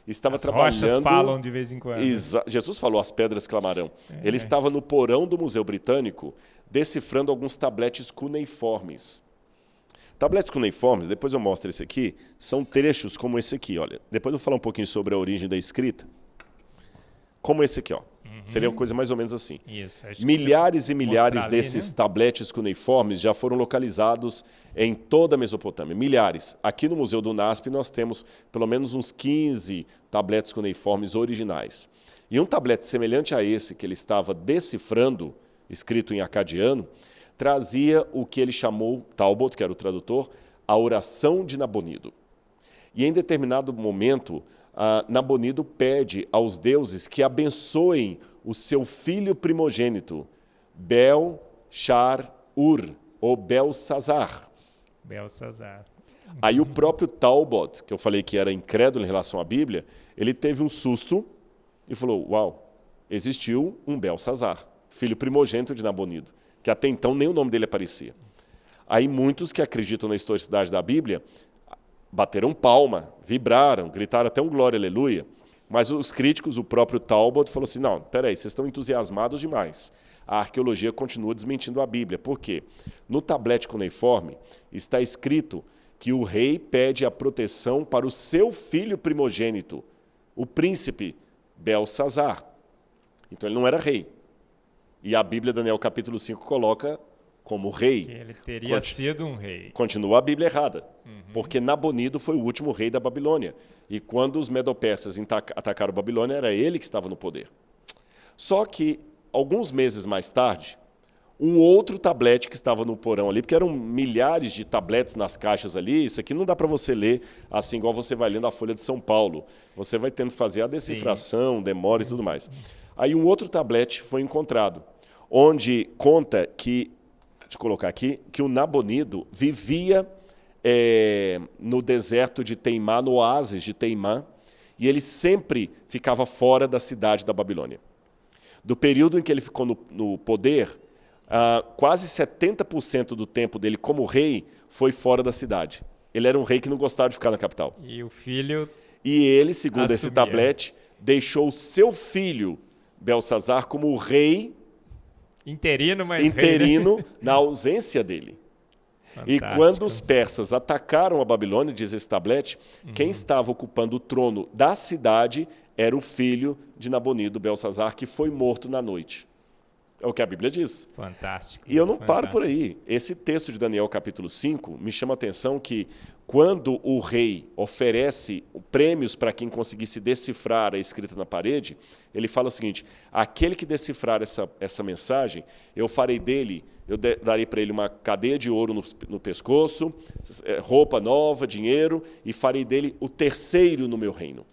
estava trabalhando... As rochas falam de vez em quando. Jesus falou, as pedras clamarão. Ele estava no porão do Museu Britânico, decifrando alguns tabletes cuneiformes. Tabletes cuneiformes, depois eu mostro esse aqui, são trechos como esse aqui, olha. Depois eu vou falar um pouquinho sobre a origem da escrita. Como esse aqui, ó. Seria uma coisa mais ou menos assim. Isso, milhares e milhares desses tabletes cuneiformes já foram localizados em toda a Mesopotâmia. Milhares. Aqui no Museu do NASP nós temos pelo menos uns 15 tabletes cuneiformes originais. E um tablete semelhante a esse que ele estava decifrando, escrito em acadiano, trazia o que ele chamou, Talbot, que era o tradutor, a oração de Nabonido. E em determinado momento, Nabonido pede aos deuses que abençoem o seu filho primogênito, Bel-Shar-Ur, ou Belsazar. Belsazar. Aí o próprio Talbot, que eu falei que era incrédulo em relação à Bíblia, ele teve um susto e falou, uau, existiu um Belsazar, filho primogênito de Nabonido, que até então nem o nome dele aparecia. Aí muitos que acreditam na historicidade da Bíblia bateram palma, vibraram, gritaram até um glória, aleluia. Mas os críticos, o próprio Talbot, falou assim, não, peraí, vocês estão entusiasmados demais. A arqueologia continua desmentindo a Bíblia. Por quê? No tablete cuneiforme está escrito que o rei pede a proteção para o seu filho primogênito, o príncipe Belsazar. Então ele não era rei. E a Bíblia, Daniel capítulo 5, coloca como rei. Que ele teria sido um rei. Continua a Bíblia errada, porque Nabonido foi o último rei da Babilônia. E quando os medo-persas atacaram a Babilônia, era ele que estava no poder. Só que, alguns meses mais tarde, um outro tablete que estava no porão ali, porque eram milhares de tabletes nas caixas ali, isso aqui não dá para você ler assim igual você vai lendo a Folha de São Paulo. Você vai tendo que fazer a decifração, demora e tudo mais. Aí um outro tablete foi encontrado, onde conta que, deixa eu colocar aqui, que o Nabonido vivia no deserto de Teimá, no oásis de Teimá, e ele sempre ficava fora da cidade da Babilônia. Do período em que ele ficou no poder, quase 70% do tempo dele como rei foi fora da cidade. Ele era um rei que não gostava de ficar na capital. E o filho... E ele, segundo esse tablete, deixou seu filho, Belsazar, como rei interino, mas interino rei, né? na ausência dele. Fantástico. E quando os persas atacaram a Babilônia, diz esse tablete, quem estava ocupando o trono da cidade era o filho de Nabonido, Belsazar, que foi morto na noite. É o que a Bíblia diz. Fantástico. E eu não paro por aí. Esse texto de Daniel capítulo 5 me chama a atenção que quando o rei oferece prêmios para quem conseguisse decifrar a escrita na parede, ele fala o seguinte, aquele que decifrar essa mensagem, eu farei dele, eu darei para ele uma cadeia de ouro no pescoço, roupa nova, dinheiro, e farei dele o terceiro no meu reino.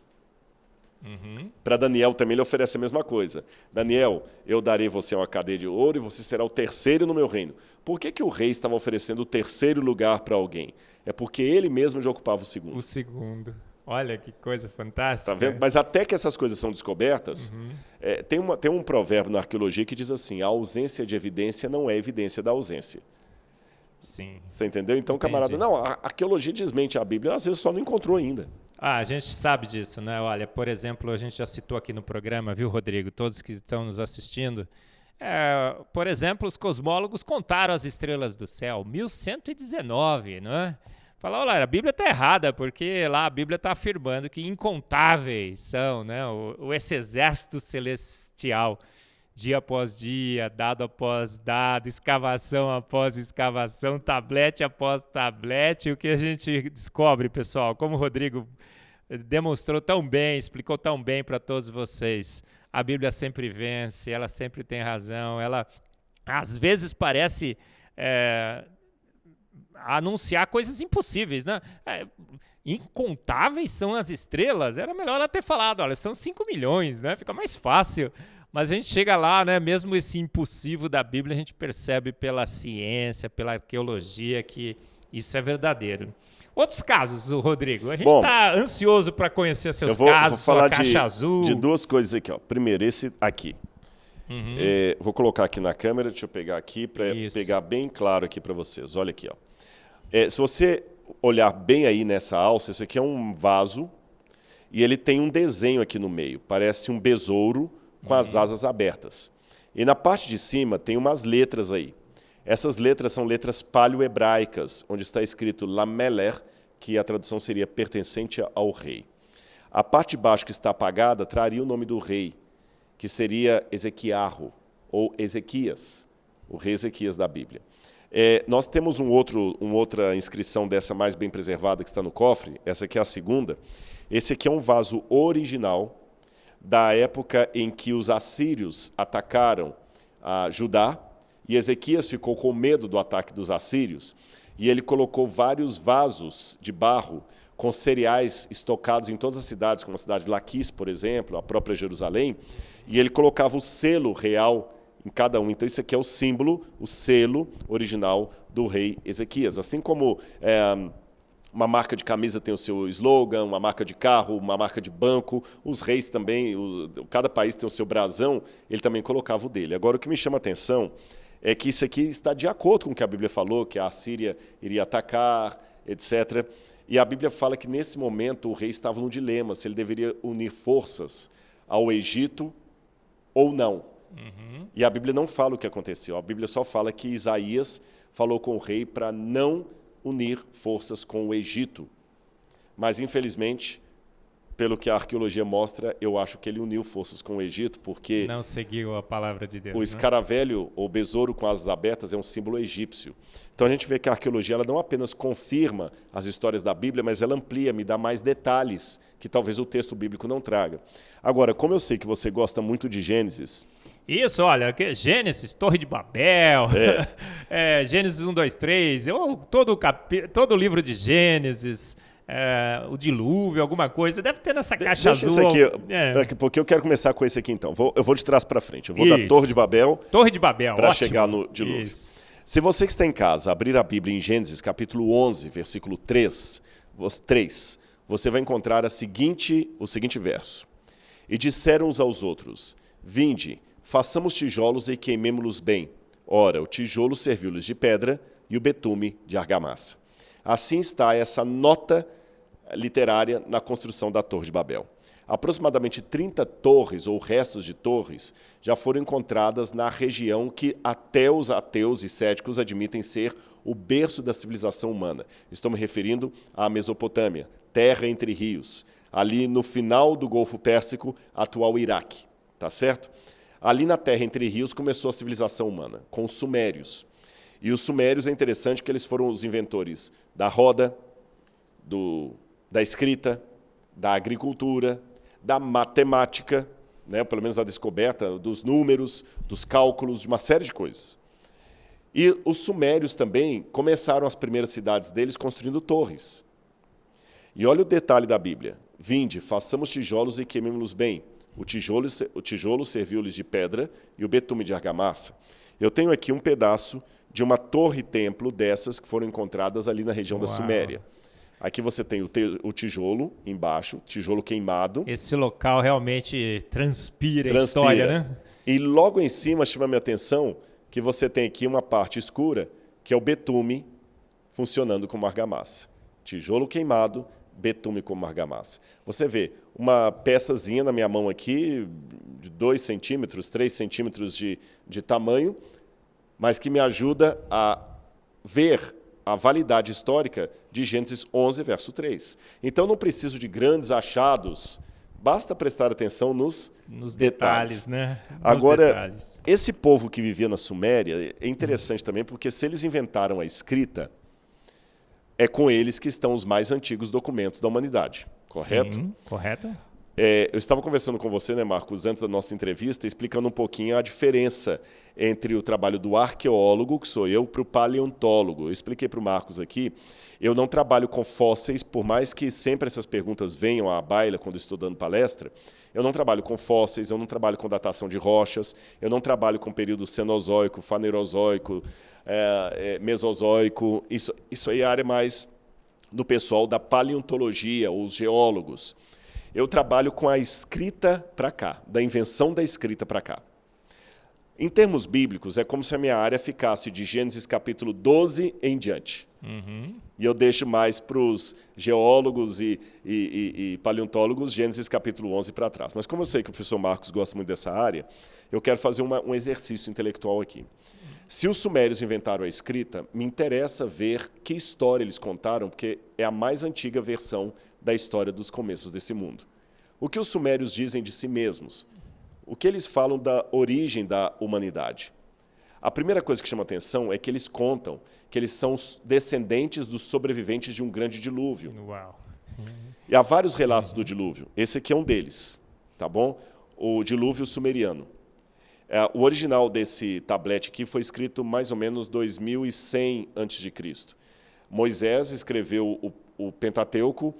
Para Daniel também ele oferece a mesma coisa. Daniel, eu darei você uma cadeia de ouro e você será o terceiro no meu reino. Por que o rei estava oferecendo o terceiro lugar para alguém? É porque ele mesmo já ocupava o segundo. O segundo. Olha que coisa fantástica. Tá vendo? Mas até que essas coisas são descobertas, tem um provérbio na arqueologia que diz assim, a ausência de evidência não é evidência da ausência. Sim. Você entendeu? Então, Entendi. camarada, não, a arqueologia desmente a Bíblia, às vezes só não encontrou ainda. A gente sabe disso, né? Olha, por exemplo, a gente já citou aqui no programa, viu, Rodrigo? Todos que estão nos assistindo. Por exemplo, os cosmólogos contaram as estrelas do céu, 1119, não é? Falaram, olha, a Bíblia está errada, porque lá a Bíblia está afirmando que incontáveis são, né, esse exército celestial, dia após dia, dado após dado, escavação após escavação, tablete após tablete. O que a gente descobre, pessoal, como o Rodrigo demonstrou tão bem, explicou tão bem para todos vocês, a Bíblia sempre vence, ela sempre tem razão, ela às vezes parece anunciar coisas impossíveis, né? Incontáveis são as estrelas, era melhor ela ter falado, olha, são 5 milhões, né? Fica mais fácil. Mas a gente chega lá, né? Mesmo esse impossível da Bíblia, a gente percebe pela ciência, pela arqueologia que isso é verdadeiro. Outros casos, Rodrigo. A gente está ansioso para conhecer seus casos, vou falar sua caixa azul. De duas coisas aqui. Ó. Primeiro, esse aqui. Vou colocar aqui na câmera, deixa eu pegar aqui para pegar bem claro aqui para vocês. Olha aqui. Ó. Se você olhar bem aí nessa alça, esse aqui é um vaso e ele tem um desenho aqui no meio. Parece um besouro com as asas abertas. E na parte de cima tem umas letras aí. Essas letras são letras paleo-hebraicas, onde está escrito Lameler, que a tradução seria pertencente ao rei. A parte de baixo que está apagada traria o nome do rei, que seria Ezequiarro, ou Ezequias, o rei Ezequias da Bíblia. Nós temos uma outra inscrição dessa mais bem preservada que está no cofre, essa aqui é a segunda. Esse aqui é um vaso original da época em que os assírios atacaram a Judá, e Ezequias ficou com medo do ataque dos assírios, e ele colocou vários vasos de barro com cereais estocados em todas as cidades, como a cidade de Laquis, por exemplo, a própria Jerusalém, e ele colocava o selo real em cada um. Então, isso aqui é o símbolo, o selo original do rei Ezequias. Assim como uma marca de camisa tem o seu slogan, uma marca de carro, uma marca de banco, os reis também, cada país tem o seu brasão, ele também colocava o dele. Agora, o que me chama a atenção é que isso aqui está de acordo com o que a Bíblia falou, que a Assíria iria atacar, etc. E a Bíblia fala que, nesse momento, o rei estava num dilema, se ele deveria unir forças ao Egito ou não. E a Bíblia não fala o que aconteceu, a Bíblia só fala que Isaías falou com o rei para não unir forças com o Egito. Mas, infelizmente, pelo que a arqueologia mostra, eu acho que ele uniu forças com o Egito, porque não seguiu a palavra de Deus. O escaravelho, ou besouro com asas abertas, é um símbolo egípcio. Então a gente vê que a arqueologia ela não apenas confirma as histórias da Bíblia, mas ela amplia, me dá mais detalhes que talvez o texto bíblico não traga. Agora, como eu sei que você gosta muito de Gênesis... Isso, olha, Gênesis, Torre de Babel, Gênesis 1, 2, 3, todo o livro de Gênesis... o dilúvio, alguma coisa, deve ter nessa caixa azul. Isso aqui, porque eu quero começar com esse aqui então. Eu vou de trás para frente. Eu vou da Torre de Babel para chegar no dilúvio. Isso. Se você que está em casa abrir a Bíblia em Gênesis, capítulo 11, versículo 3, você vai encontrar o seguinte verso. E disseram uns aos outros, vinde, façamos tijolos e queimemo-los bem. Ora, o tijolo serviu-lhes de pedra e o betume de argamassa. Assim está essa nota literária na construção da Torre de Babel. Aproximadamente 30 torres ou restos de torres já foram encontradas na região que até os ateus e céticos admitem ser o berço da civilização humana. Estou me referindo à Mesopotâmia, terra entre rios, ali no final do Golfo Pérsico, atual Iraque, tá certo? Ali na terra entre rios começou a civilização humana, com os sumérios. E os sumérios, é interessante que eles foram os inventores da roda, da escrita, da agricultura, da matemática, né, pelo menos a descoberta dos números, dos cálculos, de uma série de coisas. E os sumérios também começaram as primeiras cidades deles construindo torres. E olha o detalhe da Bíblia. Vinde, façamos tijolos e queimemo-los bem. O tijolo serviu-lhes de pedra e o betume de argamassa. Eu tenho aqui um pedaço de uma torre-templo dessas que foram encontradas ali na região da Suméria. Aqui você tem o tijolo embaixo, tijolo queimado. Esse local realmente transpira a história, né? E logo em cima chama a minha atenção que você tem aqui uma parte escura, que é o betume funcionando como argamassa. Tijolo queimado, betume como argamassa. Você vê uma peçazinha na minha mão aqui, de 2 centímetros, 3 centímetros de tamanho, mas que me ajuda a ver a validade histórica de Gênesis 11, verso 3. Então, não preciso de grandes achados, basta prestar atenção nos detalhes. Né? Agora, esse povo que vivia na Suméria é interessante também, porque se eles inventaram a escrita, é com eles que estão os mais antigos documentos da humanidade, correto? Sim, correto. Eu estava conversando com você, né, Marcos, antes da nossa entrevista, explicando um pouquinho a diferença entre o trabalho do arqueólogo, que sou eu, para o paleontólogo. Eu expliquei para o Marcos aqui, eu não trabalho com fósseis, por mais que sempre essas perguntas venham à baila quando estou dando palestra, eu não trabalho com fósseis, eu não trabalho com datação de rochas, eu não trabalho com período cenozoico, fanerozoico, mesozoico, isso aí é a área mais do pessoal da paleontologia, os geólogos. Eu trabalho com a escrita para cá, da invenção da escrita para cá. Em termos bíblicos, é como se a minha área ficasse de Gênesis capítulo 12 em diante. E eu deixo mais para os geólogos e paleontólogos Gênesis capítulo 11 para trás. Mas como eu sei que o professor Marcos gosta muito dessa área, eu quero fazer um exercício intelectual aqui. Se os sumérios inventaram a escrita, me interessa ver que história eles contaram, porque é a mais antiga versão da história dos começos desse mundo. O que os sumérios dizem de si mesmos? O que eles falam da origem da humanidade? A primeira coisa que chama atenção é que eles contam que eles são descendentes dos sobreviventes de um grande dilúvio. Uau. E há vários relatos do dilúvio. Esse aqui é um deles, tá bom? O dilúvio sumeriano. O original desse tablete aqui foi escrito mais ou menos 2100 a.C. Moisés escreveu o Pentateuco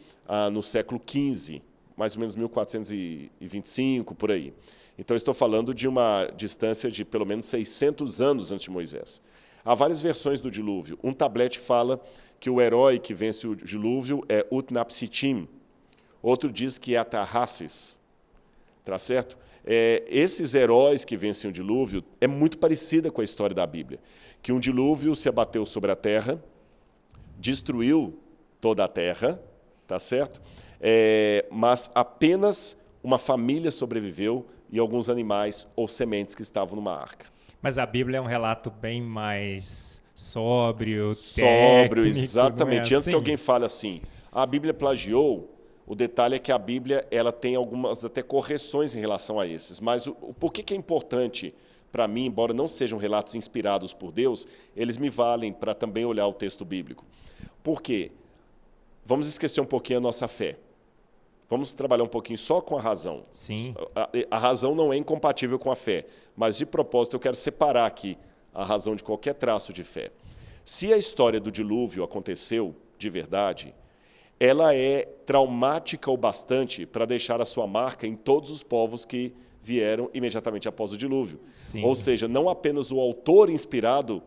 no século XV, mais ou menos 1425, por aí. Então, estou falando de uma distância de pelo menos 600 anos antes de Moisés. Há várias versões do dilúvio. Um tablete fala que o herói que vence o dilúvio é Utnapishtim. Outro diz que é Atarhasis. Tá certo? Esses heróis que vencem o dilúvio é muito parecida com a história da Bíblia. Que um dilúvio se abateu sobre a terra, destruiu toda a terra, tá certo? Mas apenas uma família sobreviveu e alguns animais ou sementes que estavam numa arca. Mas a Bíblia é um relato bem mais sóbrio, Sóbrio, técnico, exatamente. não é Antes assim? que alguém fale assim, a Bíblia plagiou, o detalhe é que a Bíblia ela tem algumas até correções em relação a esses. Mas por que é importante para mim, embora não sejam relatos inspirados por Deus, eles me valem para também olhar o texto bíblico? Por quê? Vamos esquecer um pouquinho a nossa fé. Vamos trabalhar um pouquinho só com a razão. Sim. A razão não é incompatível com a fé, mas de propósito eu quero separar aqui a razão de qualquer traço de fé. Se a história do dilúvio aconteceu de verdade, ela é traumática o bastante para deixar a sua marca em todos os povos que vieram imediatamente após o dilúvio. Sim. Ou seja, não apenas o autor inspirado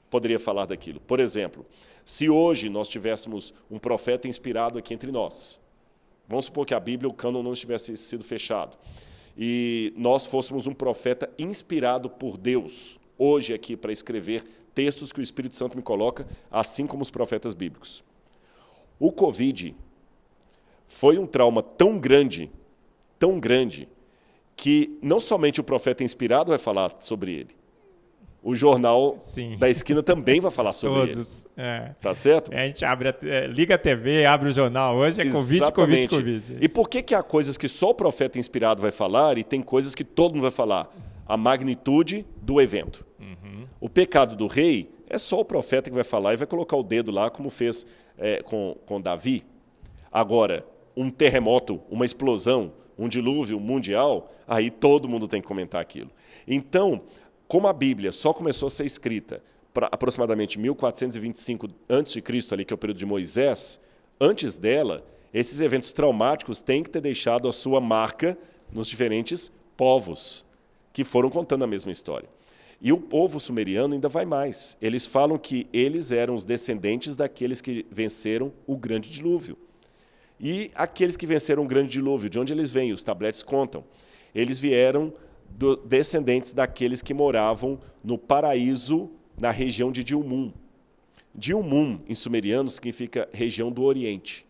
poderia falar daquilo. Por exemplo, se hoje nós tivéssemos um profeta inspirado aqui entre nós, vamos supor que a Bíblia, o cânon não tivesse sido fechado, e nós fôssemos um profeta inspirado por Deus, hoje aqui para escrever textos que o Espírito Santo me coloca, assim como os profetas bíblicos. O Covid foi um trauma tão grande, que não somente o profeta inspirado vai falar sobre ele, o jornal Sim. da esquina também vai falar sobre Todos. ele. Tá certo? A gente liga a TV, abre o jornal, hoje é Covid, Covid, Covid. E por que há coisas que só o profeta inspirado vai falar e tem coisas que todo mundo vai falar? A magnitude do evento. O pecado do rei é só o profeta que vai falar e vai colocar o dedo lá, como fez com Davi. Agora, um terremoto, uma explosão, um dilúvio mundial, aí todo mundo tem que comentar aquilo. Então, como a Bíblia só começou a ser escrita para aproximadamente 1425 a.C., ali que é o período de Moisés, antes dela, esses eventos traumáticos têm que ter deixado a sua marca nos diferentes povos que foram contando a mesma história. E o povo sumeriano ainda vai mais. Eles falam que eles eram os descendentes daqueles que venceram o grande dilúvio. E aqueles que venceram o grande dilúvio, de onde eles vêm? Os tabletes contam. Eles vieram descendentes daqueles que moravam no paraíso, na região de Dilmun. Dilmun, em sumeriano, significa região do Oriente.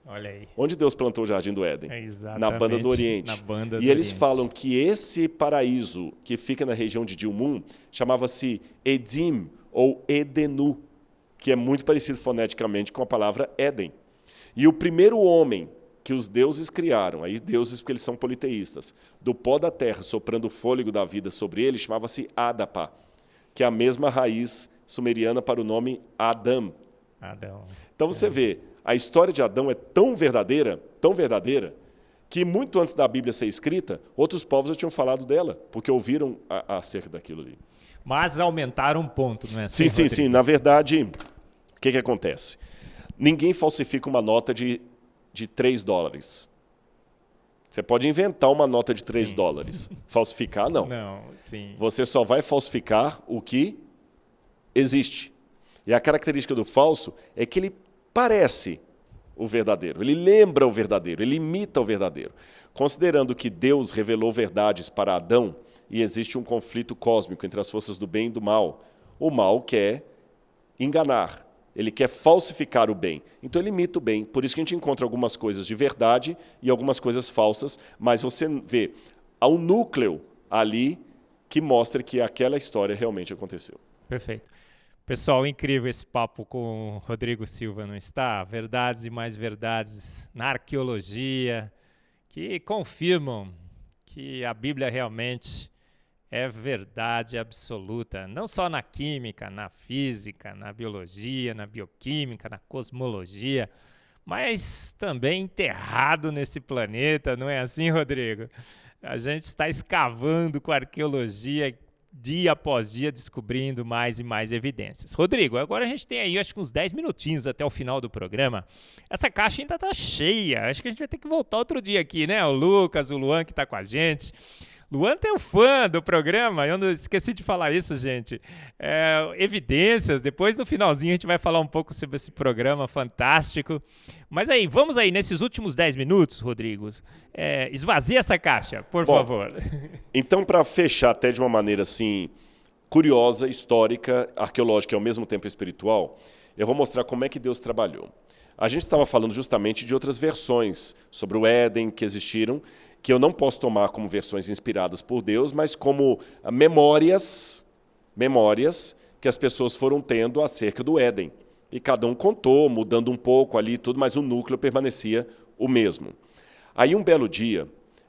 Olha aí. Onde Deus plantou o Jardim do Éden? Exatamente. Na Banda do Oriente. Na Banda e do eles Oriente. falam que esse paraíso que fica na região de Dilmun chamava-se Edim ou Edenu, que é muito parecido foneticamente com a palavra Éden. E o primeiro homem que os deuses criaram, aí deuses porque eles são politeístas, do pó da terra, soprando o fôlego da vida sobre ele, chamava-se Adapa, que é a mesma raiz sumeriana para o nome Adão. Adão. Então você vê, a história de Adão é tão verdadeira, que muito antes da Bíblia ser escrita, outros povos já tinham falado dela, porque ouviram acerca daquilo ali. Mas aumentaram um ponto, não é assim, Sim. Rodrigo? Na verdade, o que acontece? Ninguém falsifica uma nota de $3. Você pode inventar uma nota de $3. Falsificar, não. Não, sim. Você só vai falsificar o que existe. E a característica do falso é que ele parece o verdadeiro, ele lembra o verdadeiro, ele imita o verdadeiro. Considerando que Deus revelou verdades para Adão e existe um conflito cósmico entre as forças do bem e do mal, o mal quer enganar, ele quer falsificar o bem. Então ele imita o bem. Por isso que a gente encontra algumas coisas de verdade e algumas coisas falsas, mas você vê há um núcleo ali que mostra que aquela história realmente aconteceu. Perfeito. Pessoal, incrível esse papo com o Rodrigo Silva, não está? Verdades e mais verdades na arqueologia, que confirmam que a Bíblia realmente é verdade absoluta, não só na química, na física, na biologia, na bioquímica, na cosmologia, mas também enterrado nesse planeta, não é assim, Rodrigo? A gente está escavando com a arqueologia dia após dia, descobrindo mais e mais evidências. Rodrigo, agora a gente tem aí, acho que uns 10 minutinhos até o final do programa. Essa caixa ainda está cheia. Acho que a gente vai ter que voltar outro dia aqui, né? O Lucas, o Luan que está com a gente. Luan é um fã do programa, eu não esqueci de falar isso, gente. Evidências, depois no finalzinho a gente vai falar um pouco sobre esse programa fantástico. Mas aí, vamos aí, nesses últimos 10 minutos, Rodrigo, esvazia essa caixa, por favor. Então, para fechar até de uma maneira assim, curiosa, histórica, arqueológica e ao mesmo tempo espiritual, eu vou mostrar como é que Deus trabalhou. A gente estava falando justamente de outras versões sobre o Éden que existiram, que eu não posso tomar como versões inspiradas por Deus, mas como memórias que as pessoas foram tendo acerca do Éden. E cada um contou, mudando um pouco ali e tudo, mas o núcleo permanecia o mesmo. Aí, um belo dia,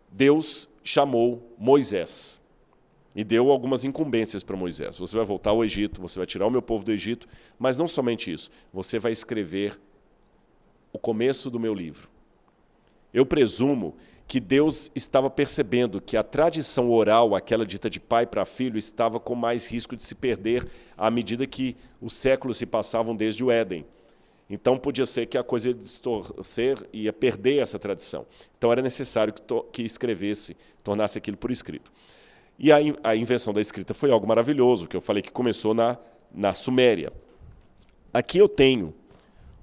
Deus chamou Moisés e deu algumas incumbências para Moisés. Você vai voltar ao Egito, você vai tirar o meu povo do Egito, mas não somente isso, você vai escrever o começo do meu livro. Eu presumo que Deus estava percebendo que a tradição oral, aquela dita de pai para filho, estava com mais risco de se perder à medida que os séculos se passavam desde o Éden. Então, podia ser que a coisa ia distorcer, ia perder essa tradição. Então, era necessário que escrevesse, tornasse aquilo por escrito. E a invenção da escrita foi algo maravilhoso, que eu falei que começou na Suméria. Aqui eu tenho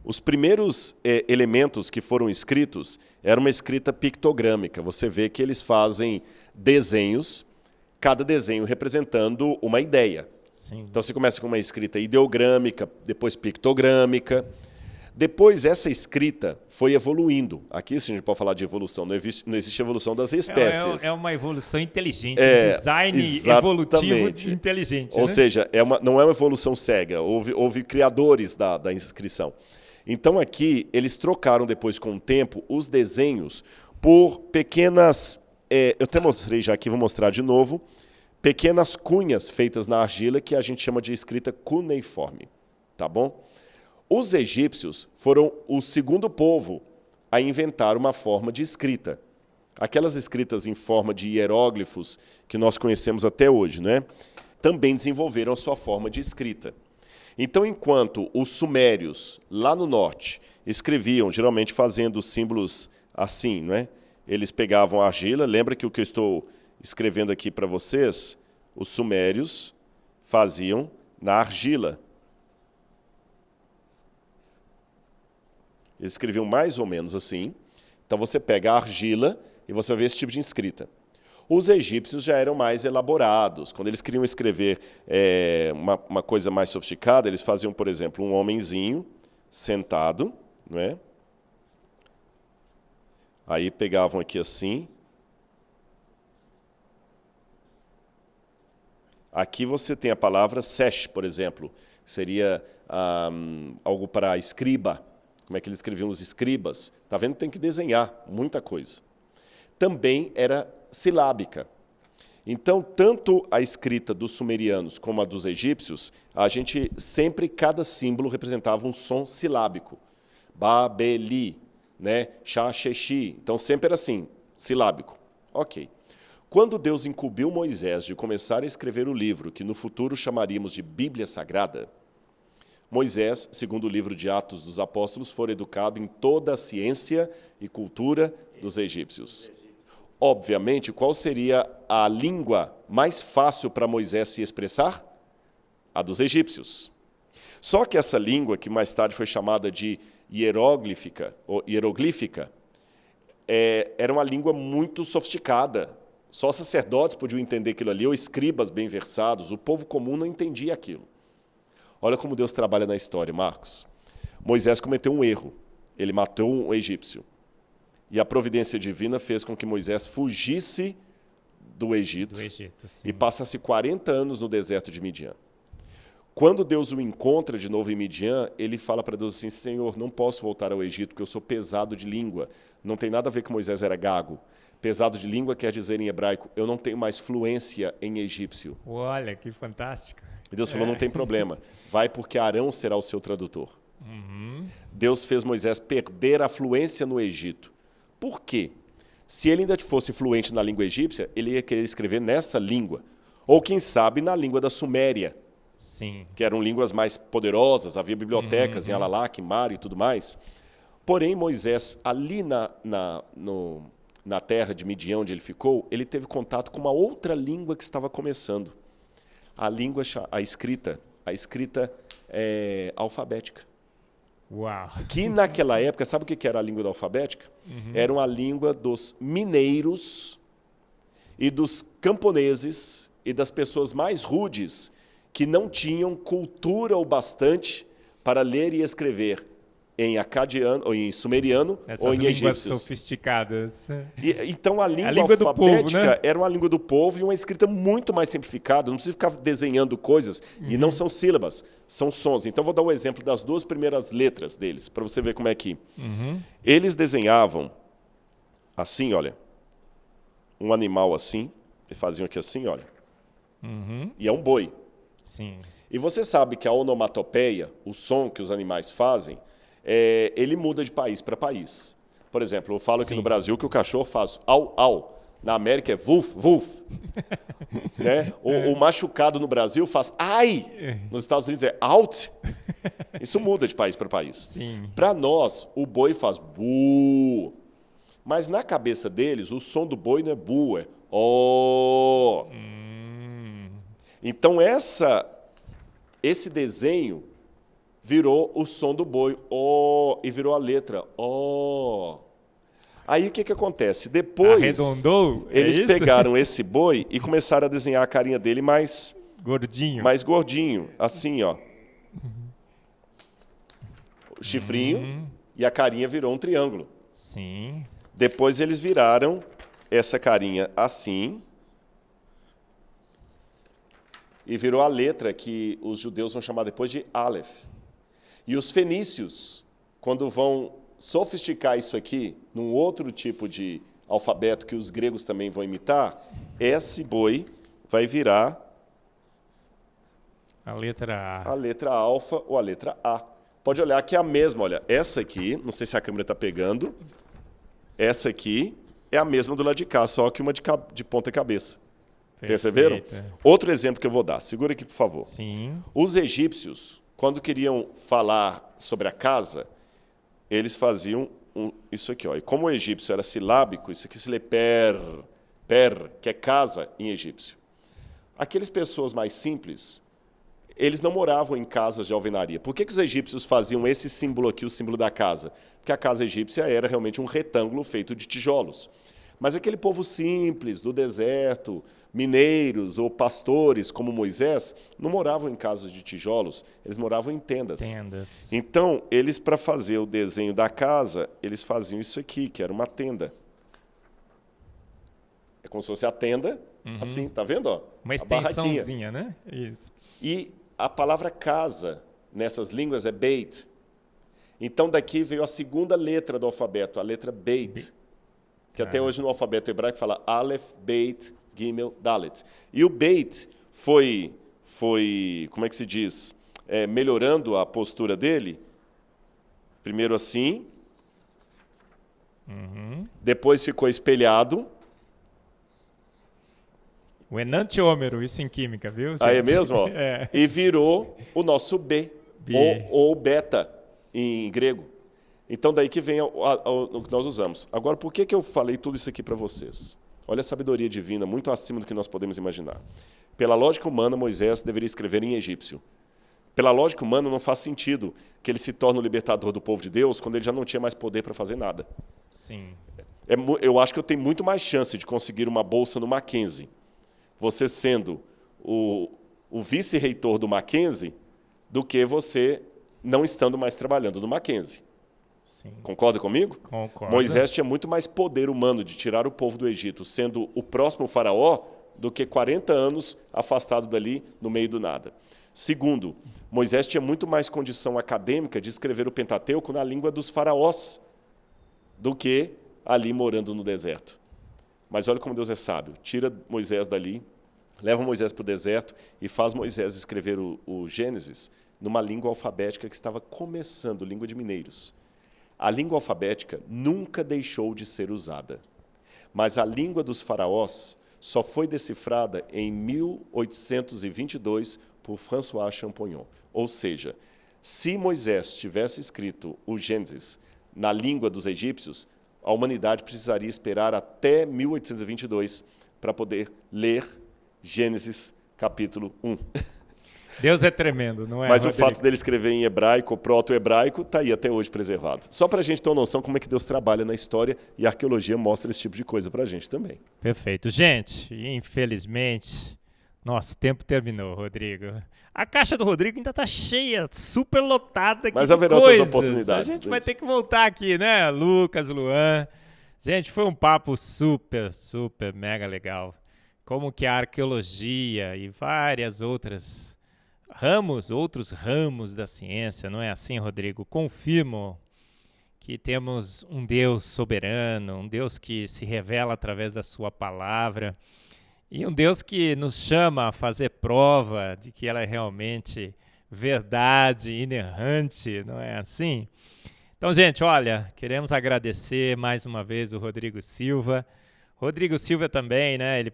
os primeiros elementos que foram escritos, era uma escrita pictogrâmica. Você vê que eles fazem desenhos, cada desenho representando uma ideia. Sim. Então você começa com uma escrita ideogrâmica, depois pictogrâmica. Depois essa escrita foi evoluindo. Aqui, se a gente pode falar de evolução, não existe evolução das espécies. É uma evolução inteligente, um design evolutivo inteligente. Ou seja, não é uma evolução cega, houve criadores da inscrição. Então aqui eles trocaram depois com o tempo os desenhos por pequenas, eu até mostrei já aqui, vou mostrar de novo, pequenas cunhas feitas na argila que a gente chama de escrita cuneiforme, tá bom? Os egípcios foram o segundo povo a inventar uma forma de escrita. Aquelas escritas em forma de hieróglifos que nós conhecemos até hoje, né? Também desenvolveram a sua forma de escrita. Então, enquanto os sumérios, lá no norte, escreviam, geralmente fazendo símbolos assim, não é? Eles pegavam a argila, lembra que o que eu estou escrevendo aqui para vocês, os sumérios faziam na argila. Eles escreviam mais ou menos assim. Então, você pega a argila e você vai ver esse tipo de escrita. Os egípcios já eram mais elaborados. Quando eles queriam escrever uma coisa mais sofisticada, eles faziam, por exemplo, um homenzinho sentado, não é? Aí pegavam aqui assim. Aqui você tem a palavra sesh, por exemplo, seria algo para escriba. Como é que eles escreviam os escribas? Está vendo? Tem que desenhar muita coisa. Também era silábica. Então, tanto a escrita dos sumerianos como a dos egípcios, a gente sempre, cada símbolo representava um som silábico. Babeli, né? Xaxexi. Então, sempre era assim, silábico. Ok. Quando Deus incumbiu Moisés de começar a escrever o livro que no futuro chamaríamos de Bíblia Sagrada, Moisés, segundo o livro de Atos dos Apóstolos, foi educado em toda a ciência e cultura dos egípcios. Obviamente, qual seria a língua mais fácil para Moisés se expressar? A dos egípcios. Só que essa língua, que mais tarde foi chamada de hieroglífica, era uma língua muito sofisticada. Só sacerdotes podiam entender aquilo ali, ou escribas bem versados, o povo comum não entendia aquilo. Olha como Deus trabalha na história, Marcos. Moisés cometeu um erro, ele matou um egípcio. E a providência divina fez com que Moisés fugisse do Egito sim. e passasse 40 anos no deserto de Midian. Quando Deus o encontra de novo em Midian, ele fala para Deus assim, Senhor, não posso voltar ao Egito porque eu sou pesado de língua. Não tem nada a ver que Moisés era gago. Pesado de língua quer dizer em hebraico, eu não tenho mais fluência em egípcio. Olha, que fantástico. E Deus falou, não tem problema, vai porque Arão será o seu tradutor. Deus fez Moisés perder a fluência no Egito. Por quê? Se ele ainda fosse fluente na língua egípcia, ele ia querer escrever nessa língua. Ou, quem sabe, na língua da Suméria, Sim. que eram línguas mais poderosas, havia bibliotecas em Alalá, Quimar e tudo mais. Porém, Moisés, ali na terra de Midian, onde ele ficou, ele teve contato com uma outra língua que estava começando. A escrita alfabética. Uau. Que naquela época, sabe o que era a língua da alfabética? Era uma língua dos mineiros e dos camponeses e das pessoas mais rudes que não tinham cultura o bastante para ler e escrever em acadiano, ou em sumeriano, Essas ou em línguas egípcios. sofisticadas. Então a língua língua alfabética do povo, né? era uma língua do povo e uma escrita muito mais simplificada. Não precisa ficar desenhando coisas, e não são sílabas, são sons. Então vou dar um exemplo das duas primeiras letras deles, para você ver como é que... Eles desenhavam assim, olha, um animal assim, e faziam aqui assim, olha, e é um boi. Sim. E você sabe que a onomatopeia, o som que os animais fazem, ele muda de país para país. Por exemplo, eu falo aqui no Brasil que o cachorro faz au, au. Na América é vuf, vuf. Né? O machucado no Brasil faz ai. Nos Estados Unidos é out. Isso muda de país para país. Sim. Para nós, o boi faz bu. Mas na cabeça deles, o som do boi não é bu, é ó. Então esse desenho virou o som do boi, ó, e virou a letra, ó. Aí o que acontece? Depois Arredondou? eles isso? pegaram esse boi e começaram a desenhar a carinha dele mais gordinho, assim, ó. O chifrinho e a carinha virou um triângulo. Sim. Depois eles viraram essa carinha assim e virou a letra que os judeus vão chamar depois de Aleph. E os fenícios, quando vão sofisticar isso aqui num outro tipo de alfabeto que os gregos também vão imitar, esse boi vai virar a letra alfa ou a letra A. Pode olhar que é a mesma, olha, essa aqui, não sei se a câmera está pegando, essa aqui é a mesma do lado de cá, só que uma de ponta cabeça. Perceberam? Outro exemplo que eu vou dar, segura aqui, por favor. Sim. Os egípcios, quando queriam falar sobre a casa, eles faziam isso aqui, ó. E como o egípcio era silábico, isso aqui se lê per, que é casa em egípcio. Aquelas pessoas mais simples, eles não moravam em casas de alvenaria. Por que os egípcios faziam esse símbolo aqui, o símbolo da casa? Porque a casa egípcia era realmente um retângulo feito de tijolos. Mas aquele povo simples, do deserto, mineiros ou pastores como Moisés, não moravam em casas de tijolos, eles moravam em tendas. Então, eles, para fazer o desenho da casa, eles faziam isso aqui, que era uma tenda. É como se fosse a tenda, assim, tá vendo? Ó, uma extensãozinha, né? Isso. E a palavra casa, nessas línguas, é beit. Então, daqui veio a segunda letra do alfabeto, a letra beit. Que até hoje no alfabeto hebraico fala Aleph, Beit, Gimel, Dalet. E o Beit foi como é que se diz, melhorando a postura dele, primeiro assim, Depois ficou espelhado. O enantiômero, isso em química, viu, gente? Aí é mesmo? Ó. É. E virou o nosso B. Ou beta, em grego. Então, daí que vem o que nós usamos. Agora, por que eu falei tudo isso aqui para vocês? Olha a sabedoria divina, muito acima do que nós podemos imaginar. Pela lógica humana, Moisés deveria escrever em egípcio. Pela lógica humana, não faz sentido que ele se torne o libertador do povo de Deus quando ele já não tinha mais poder para fazer nada. Sim. Eu acho que eu tenho muito mais chance de conseguir uma bolsa no Mackenzie, você sendo o vice-reitor do Mackenzie, do que você não estando mais trabalhando no Mackenzie. Sim. Concorda comigo? Concordo. Moisés tinha muito mais poder humano de tirar o povo do Egito, sendo o próximo faraó, do que 40 anos afastado dali, no meio do nada. Segundo, Moisés tinha muito mais condição acadêmica de escrever o Pentateuco na língua dos faraós, do que ali morando no deserto. Mas olha como Deus é sábio. Tira Moisés dali, leva Moisés para o deserto e faz Moisés escrever o Gênesis numa língua alfabética que estava começando, língua de mineiros. A língua alfabética nunca deixou de ser usada, mas a língua dos faraós só foi decifrada em 1822 por François Champollion. Ou seja, se Moisés tivesse escrito o Gênesis na língua dos egípcios, a humanidade precisaria esperar até 1822 para poder ler Gênesis capítulo 1. Deus é tremendo, não é? Mas Rodrigo? o fato dele escrever em hebraico, proto-hebraico, está aí até hoje preservado. Só para a gente ter uma noção como é que Deus trabalha na história, e a arqueologia mostra esse tipo de coisa para a gente também. Perfeito. Gente, infelizmente, nosso tempo terminou, Rodrigo. A caixa do Rodrigo ainda está cheia, super lotada aqui. Mas de haverá coisas. outras oportunidades. A gente vai ter que voltar aqui, né? Lucas, Luan. Gente, foi um papo super, super, mega legal. Como que a arqueologia e várias outros ramos da ciência, não é assim, Rodrigo? Confirmam que temos um Deus soberano, um Deus que se revela através da sua palavra e um Deus que nos chama a fazer prova de que ela é realmente verdade, inerrante, não é assim? Então, gente, olha, queremos agradecer mais uma vez o Rodrigo Silva. Rodrigo Silva também, né, ele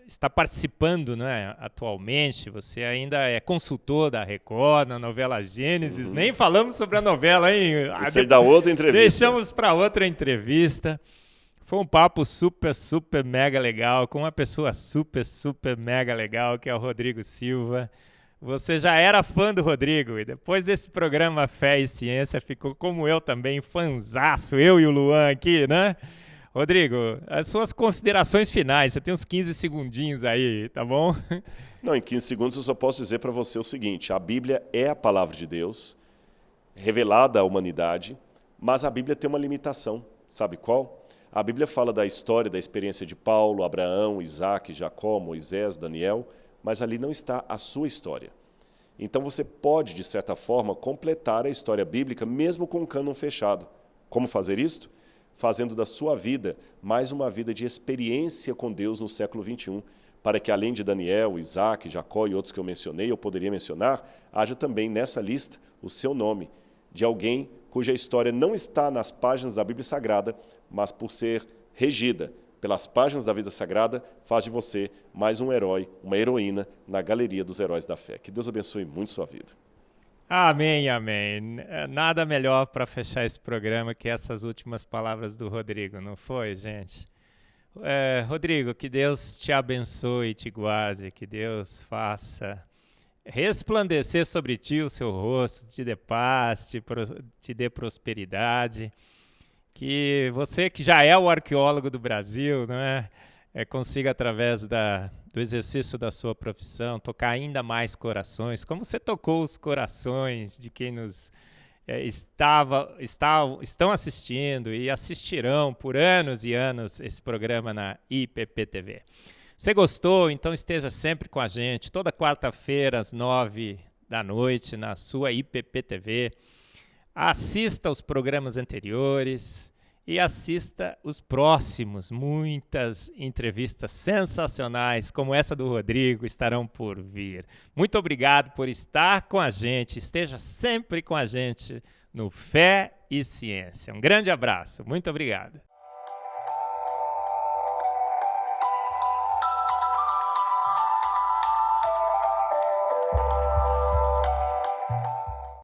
está participando, né, atualmente. Você ainda é consultor da Record, na novela Gênesis. Nem falamos sobre a novela, hein? Isso aí dá outra entrevista. Deixamos para outra entrevista. Foi um papo super, super, mega legal, com uma pessoa super, super, mega legal, que é o Rodrigo Silva. Você já era fã do Rodrigo e depois desse programa Fé e Ciência ficou, como eu também, fanzaço, eu e o Luan aqui, né? Rodrigo, as suas considerações finais, você tem uns 15 segundinhos aí, tá bom? Não, em 15 segundos eu só posso dizer para você o seguinte: a Bíblia é a palavra de Deus, revelada à humanidade, mas a Bíblia tem uma limitação, sabe qual? A Bíblia fala da história, da experiência de Paulo, Abraão, Isaac, Jacó, Moisés, Daniel, mas ali não está a sua história. Então você pode, de certa forma, completar a história bíblica mesmo com um cânon fechado. Como fazer isto? Fazendo da sua vida mais uma vida de experiência com Deus no século XXI, para que além de Daniel, Isaac, Jacó e outros que eu mencionei, eu poderia mencionar, haja também nessa lista o seu nome, de alguém cuja história não está nas páginas da Bíblia Sagrada, mas por ser regida pelas páginas da vida sagrada, faz de você mais um herói, uma heroína na galeria dos heróis da fé. Que Deus abençoe muito sua vida. Amém, amém. Nada melhor para fechar esse programa que essas últimas palavras do Rodrigo, não foi, gente? Rodrigo, que Deus te abençoe e te guarde, que Deus faça resplandecer sobre ti o seu rosto, te dê paz, te dê prosperidade, que você que já é o arqueólogo do Brasil, não é? Consiga, através do exercício da sua profissão, tocar ainda mais corações, como você tocou os corações de quem nos estão assistindo e assistirão por anos e anos esse programa na IPP-TV. Você gostou? Então esteja sempre com a gente, toda quarta-feira às 9 da noite, na sua IPP-TV. Assista aos programas anteriores e assista os próximos. Muitas entrevistas sensacionais, como essa do Rodrigo, estarão por vir. Muito obrigado por estar com a gente. Esteja sempre com a gente no Fé e Ciência. Um grande abraço. Muito obrigado.